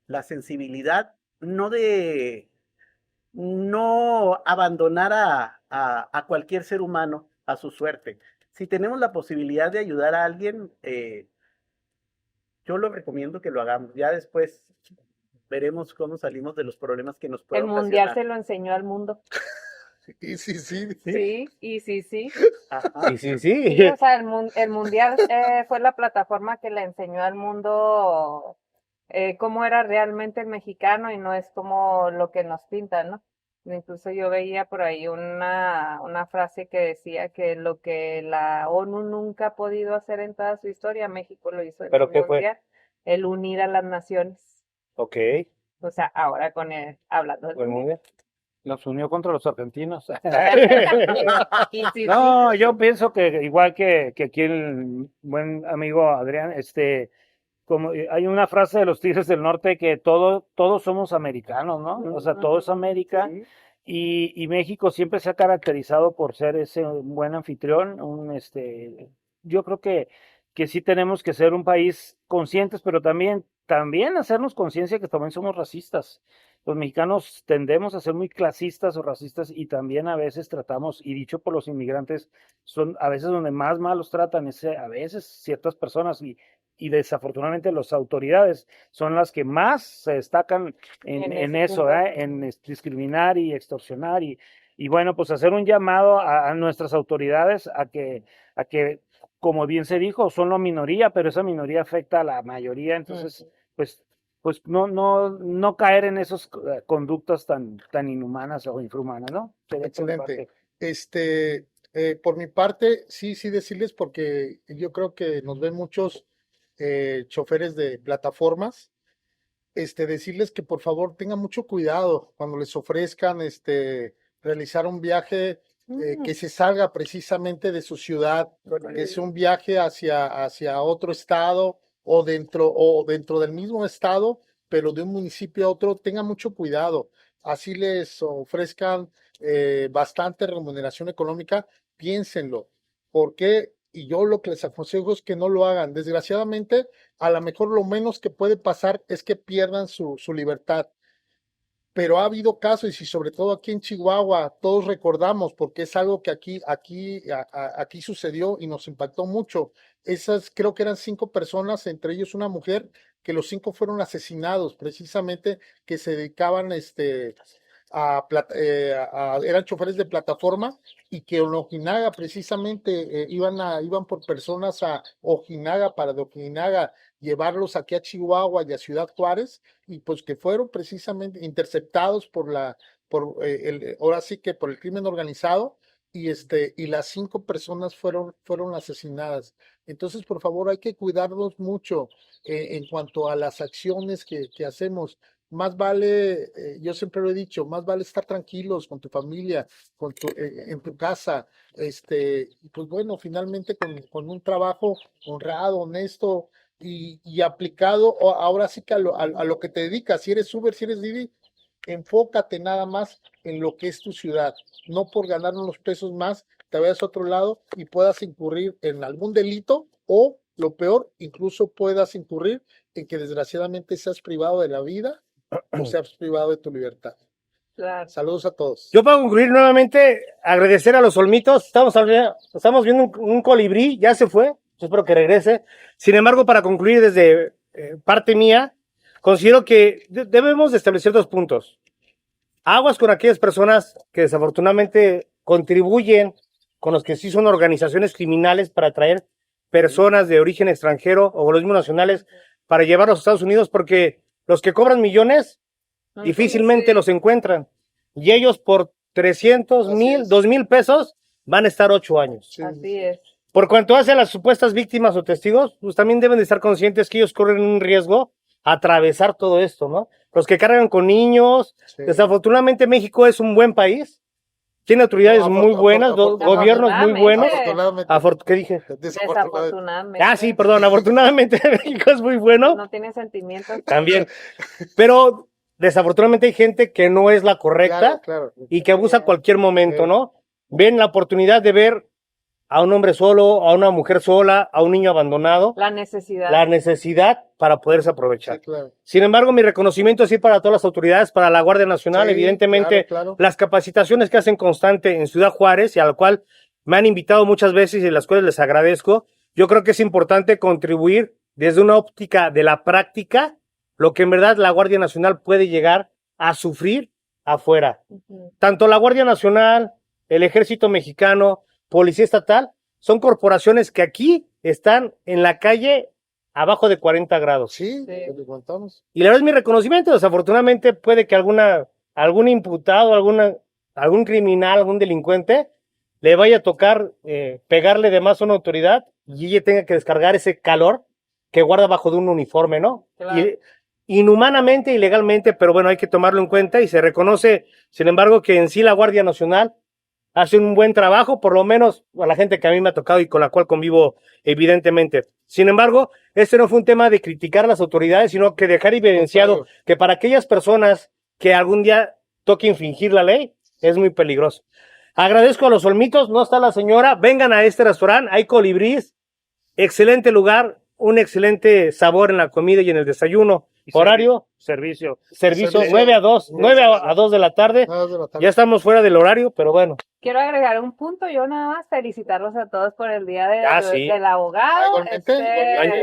[SPEAKER 5] la sensibilidad, no abandonar a cualquier ser humano a su suerte. Si tenemos la posibilidad de ayudar a alguien, yo lo recomiendo que lo hagamos. Ya después veremos cómo salimos de los problemas que nos puede
[SPEAKER 2] El mundial
[SPEAKER 5] ocasionar.
[SPEAKER 2] se lo enseñó al mundo.
[SPEAKER 4] Y sí.
[SPEAKER 2] Sí, y sí.
[SPEAKER 5] Ajá.
[SPEAKER 1] Sí, sí,
[SPEAKER 2] Sí,
[SPEAKER 1] sí.
[SPEAKER 2] o sea, el mundial fue la plataforma que le enseñó al mundo cómo era realmente el mexicano y no es como lo que nos pintan, ¿no? Incluso yo veía por ahí una frase que decía que lo que la ONU nunca ha podido hacer en toda su historia, México lo hizo en
[SPEAKER 1] ¿Pero
[SPEAKER 2] el
[SPEAKER 1] qué fue?
[SPEAKER 2] mundial, el unir a las naciones.
[SPEAKER 1] Ok.
[SPEAKER 2] O sea, ahora hablando del
[SPEAKER 1] Buen mundial.
[SPEAKER 3] Nos unió contra los argentinos.
[SPEAKER 2] Y sí,
[SPEAKER 3] No, yo pienso que igual que aquí el buen amigo Adrián, como hay una frase de los Tigres del Norte que todos somos americanos, ¿no? O sea, todo es América.
[SPEAKER 5] Sí.
[SPEAKER 3] Y México siempre se ha caracterizado por ser ese buen anfitrión, yo creo que sí tenemos que ser un país conscientes, pero también hacernos conciencia que también somos racistas. Los mexicanos tendemos a ser muy clasistas o racistas y también a veces tratamos, y dicho por los inmigrantes, son a veces donde más malos tratan a veces ciertas personas y desafortunadamente las autoridades son las que más se destacan en
[SPEAKER 2] ese
[SPEAKER 3] eso,
[SPEAKER 2] punto.
[SPEAKER 3] en discriminar y extorsionar y bueno, pues hacer un llamado a nuestras autoridades a que, como bien se dijo, son la minoría, pero esa minoría afecta a la mayoría, entonces, pues no caer en esas conductas tan inhumanas o infrahumanas, ¿no? Sería por mi
[SPEAKER 4] Excelente.
[SPEAKER 3] parte.
[SPEAKER 4] Por mi parte, sí decirles, porque yo creo que nos ven muchos choferes de plataformas, decirles que por favor tengan mucho cuidado cuando les ofrezcan realizar un viaje que se salga precisamente de su ciudad, que sea un viaje hacia otro estado o dentro del mismo estado, pero de un municipio a otro. Tengan mucho cuidado. Así les ofrezcan bastante remuneración económica, piénsenlo. ¿Por qué? Y yo lo que les aconsejo es que no lo hagan. Desgraciadamente, a lo mejor lo menos que puede pasar es que pierdan su libertad. Pero ha habido casos, y sobre todo aquí en Chihuahua, todos recordamos, porque es algo que aquí sucedió y nos impactó mucho. Esas creo que eran 5 personas, entre ellos una mujer, que los 5 fueron asesinados, precisamente que se dedicaban eran choferes de plataforma, y que en Ojinaga precisamente iban por personas a Ojinaga, para de Ojinaga llevarlos aquí a Chihuahua y a Ciudad Juárez, y pues que fueron precisamente interceptados ahora sí que por el crimen organizado, y las 5 personas fueron asesinadas. Entonces, por favor, hay que cuidarnos mucho en cuanto a las acciones que hacemos. Más vale, yo siempre lo he dicho, más vale estar tranquilos con tu familia, en tu casa, y pues bueno, finalmente con un trabajo honrado, honesto y aplicado, ahora sí que a lo que te dedicas. Si eres Uber, si eres Didi, enfócate nada más en lo que es tu ciudad, no por ganar unos pesos más, te vayas a otro lado y puedas incurrir en algún delito, o lo peor, incluso puedas incurrir en que desgraciadamente seas privado de la vida o seas privado de tu libertad.
[SPEAKER 2] Claro.
[SPEAKER 4] Saludos a todos.
[SPEAKER 1] Yo para concluir nuevamente, agradecer a los olmitos. Estamos viendo un colibrí, ya se fue, yo espero que regrese. Sin embargo, para concluir desde parte mía, considero que debemos de establecer 2 puntos. Aguas con aquellas personas que desafortunadamente contribuyen con los que sí son organizaciones criminales para traer personas de origen extranjero o los mismos nacionales para llevarlos a Estados Unidos, porque los que cobran millones difícilmente los encuentran. Y ellos por 300,000, 2,000 pesos van a estar 8 años.
[SPEAKER 4] Sí.
[SPEAKER 2] Así es.
[SPEAKER 1] Por cuanto hace a las supuestas víctimas o testigos, pues también deben de estar conscientes que ellos corren un riesgo a atravesar todo esto, ¿no? Los que cargan con niños.
[SPEAKER 4] Sí.
[SPEAKER 1] Desafortunadamente México es un buen país. Tiene autoridades
[SPEAKER 4] No,
[SPEAKER 1] muy buenas, gobiernos muy buenos.
[SPEAKER 4] Afortunadamente.
[SPEAKER 1] ¿Qué dije?
[SPEAKER 2] Desafortunadamente.
[SPEAKER 1] Sí, perdón. Afortunadamente México es muy bueno.
[SPEAKER 2] No tiene sentimientos.
[SPEAKER 1] También. Pero desafortunadamente hay gente que no es la correcta,
[SPEAKER 4] Claro.
[SPEAKER 1] y que abusa a cualquier momento, ¿no? Ven la oportunidad de ver a un hombre solo, a una mujer sola, a un niño abandonado.
[SPEAKER 2] La necesidad.
[SPEAKER 1] La necesidad para poderse aprovechar.
[SPEAKER 4] Sí, claro.
[SPEAKER 1] Sin embargo, mi reconocimiento es para todas las autoridades, para la Guardia Nacional,
[SPEAKER 4] Sí,
[SPEAKER 1] evidentemente,
[SPEAKER 4] claro.
[SPEAKER 1] las capacitaciones que hacen constante en Ciudad Juárez, y a la cual me han invitado muchas veces y las cuales les agradezco. Yo creo que es importante contribuir desde una óptica de la práctica, lo que en verdad la Guardia Nacional puede llegar a sufrir afuera. Tanto la Guardia Nacional, el Ejército Mexicano, Policía Estatal, son corporaciones que aquí están en la calle abajo de 40 grados.
[SPEAKER 4] Sí, lo contamos.
[SPEAKER 1] Y la verdad es mi reconocimiento. Desafortunadamente puede que algún imputado, algún criminal, algún delincuente le vaya a tocar pegarle de más a una autoridad, y ella tenga que descargar ese calor que guarda bajo de un uniforme, ¿no?
[SPEAKER 2] Claro.
[SPEAKER 1] Y, inhumanamente, ilegalmente, pero bueno, hay que tomarlo en cuenta, y se reconoce, sin embargo, que en sí la Guardia Nacional hace un buen trabajo, por lo menos a la gente que a mí me ha tocado y con la cual convivo, evidentemente. Sin embargo, este no fue un tema de criticar a las autoridades, sino que dejar evidenciado que para aquellas personas que algún día toque infringir la ley, es muy peligroso. Agradezco a los olmitos, no está la señora, vengan a este restaurante, hay colibrís, excelente lugar, un excelente sabor en la comida y en el desayuno. Horario, servicio 9 a 2, 9 a 2 de la tarde. Ya estamos fuera del horario, pero bueno.
[SPEAKER 2] Quiero agregar un punto, yo nada más felicitarlos a todos por el día
[SPEAKER 1] sí.
[SPEAKER 2] del abogado.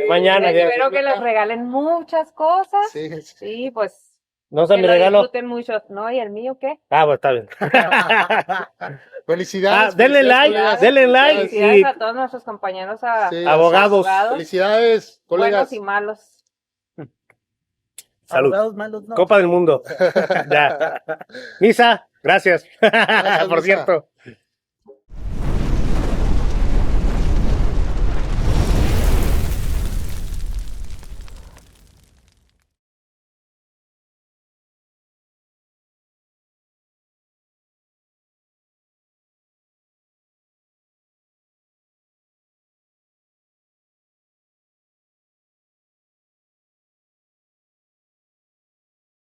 [SPEAKER 1] Mañana.
[SPEAKER 2] Espero que les regalen muchas cosas.
[SPEAKER 4] Sí.
[SPEAKER 2] Sí, pues.
[SPEAKER 1] No sé,
[SPEAKER 2] que
[SPEAKER 1] mi
[SPEAKER 2] lo
[SPEAKER 1] regalo.
[SPEAKER 2] disfruten mucho, ¿no? ¿Y el mío qué?
[SPEAKER 1] Bueno, está bien.
[SPEAKER 4] Felicidades.
[SPEAKER 1] Denle like.
[SPEAKER 2] Felicidades a todos nuestros compañeros
[SPEAKER 1] abogados.
[SPEAKER 4] Felicidades, colegas.
[SPEAKER 2] Buenos y malos.
[SPEAKER 1] Salud.
[SPEAKER 5] Abogados malos, no.
[SPEAKER 1] Copa del Mundo. Ya. Misa, gracias.
[SPEAKER 4] Gracias,
[SPEAKER 1] Por
[SPEAKER 4] Misa.
[SPEAKER 1] cierto.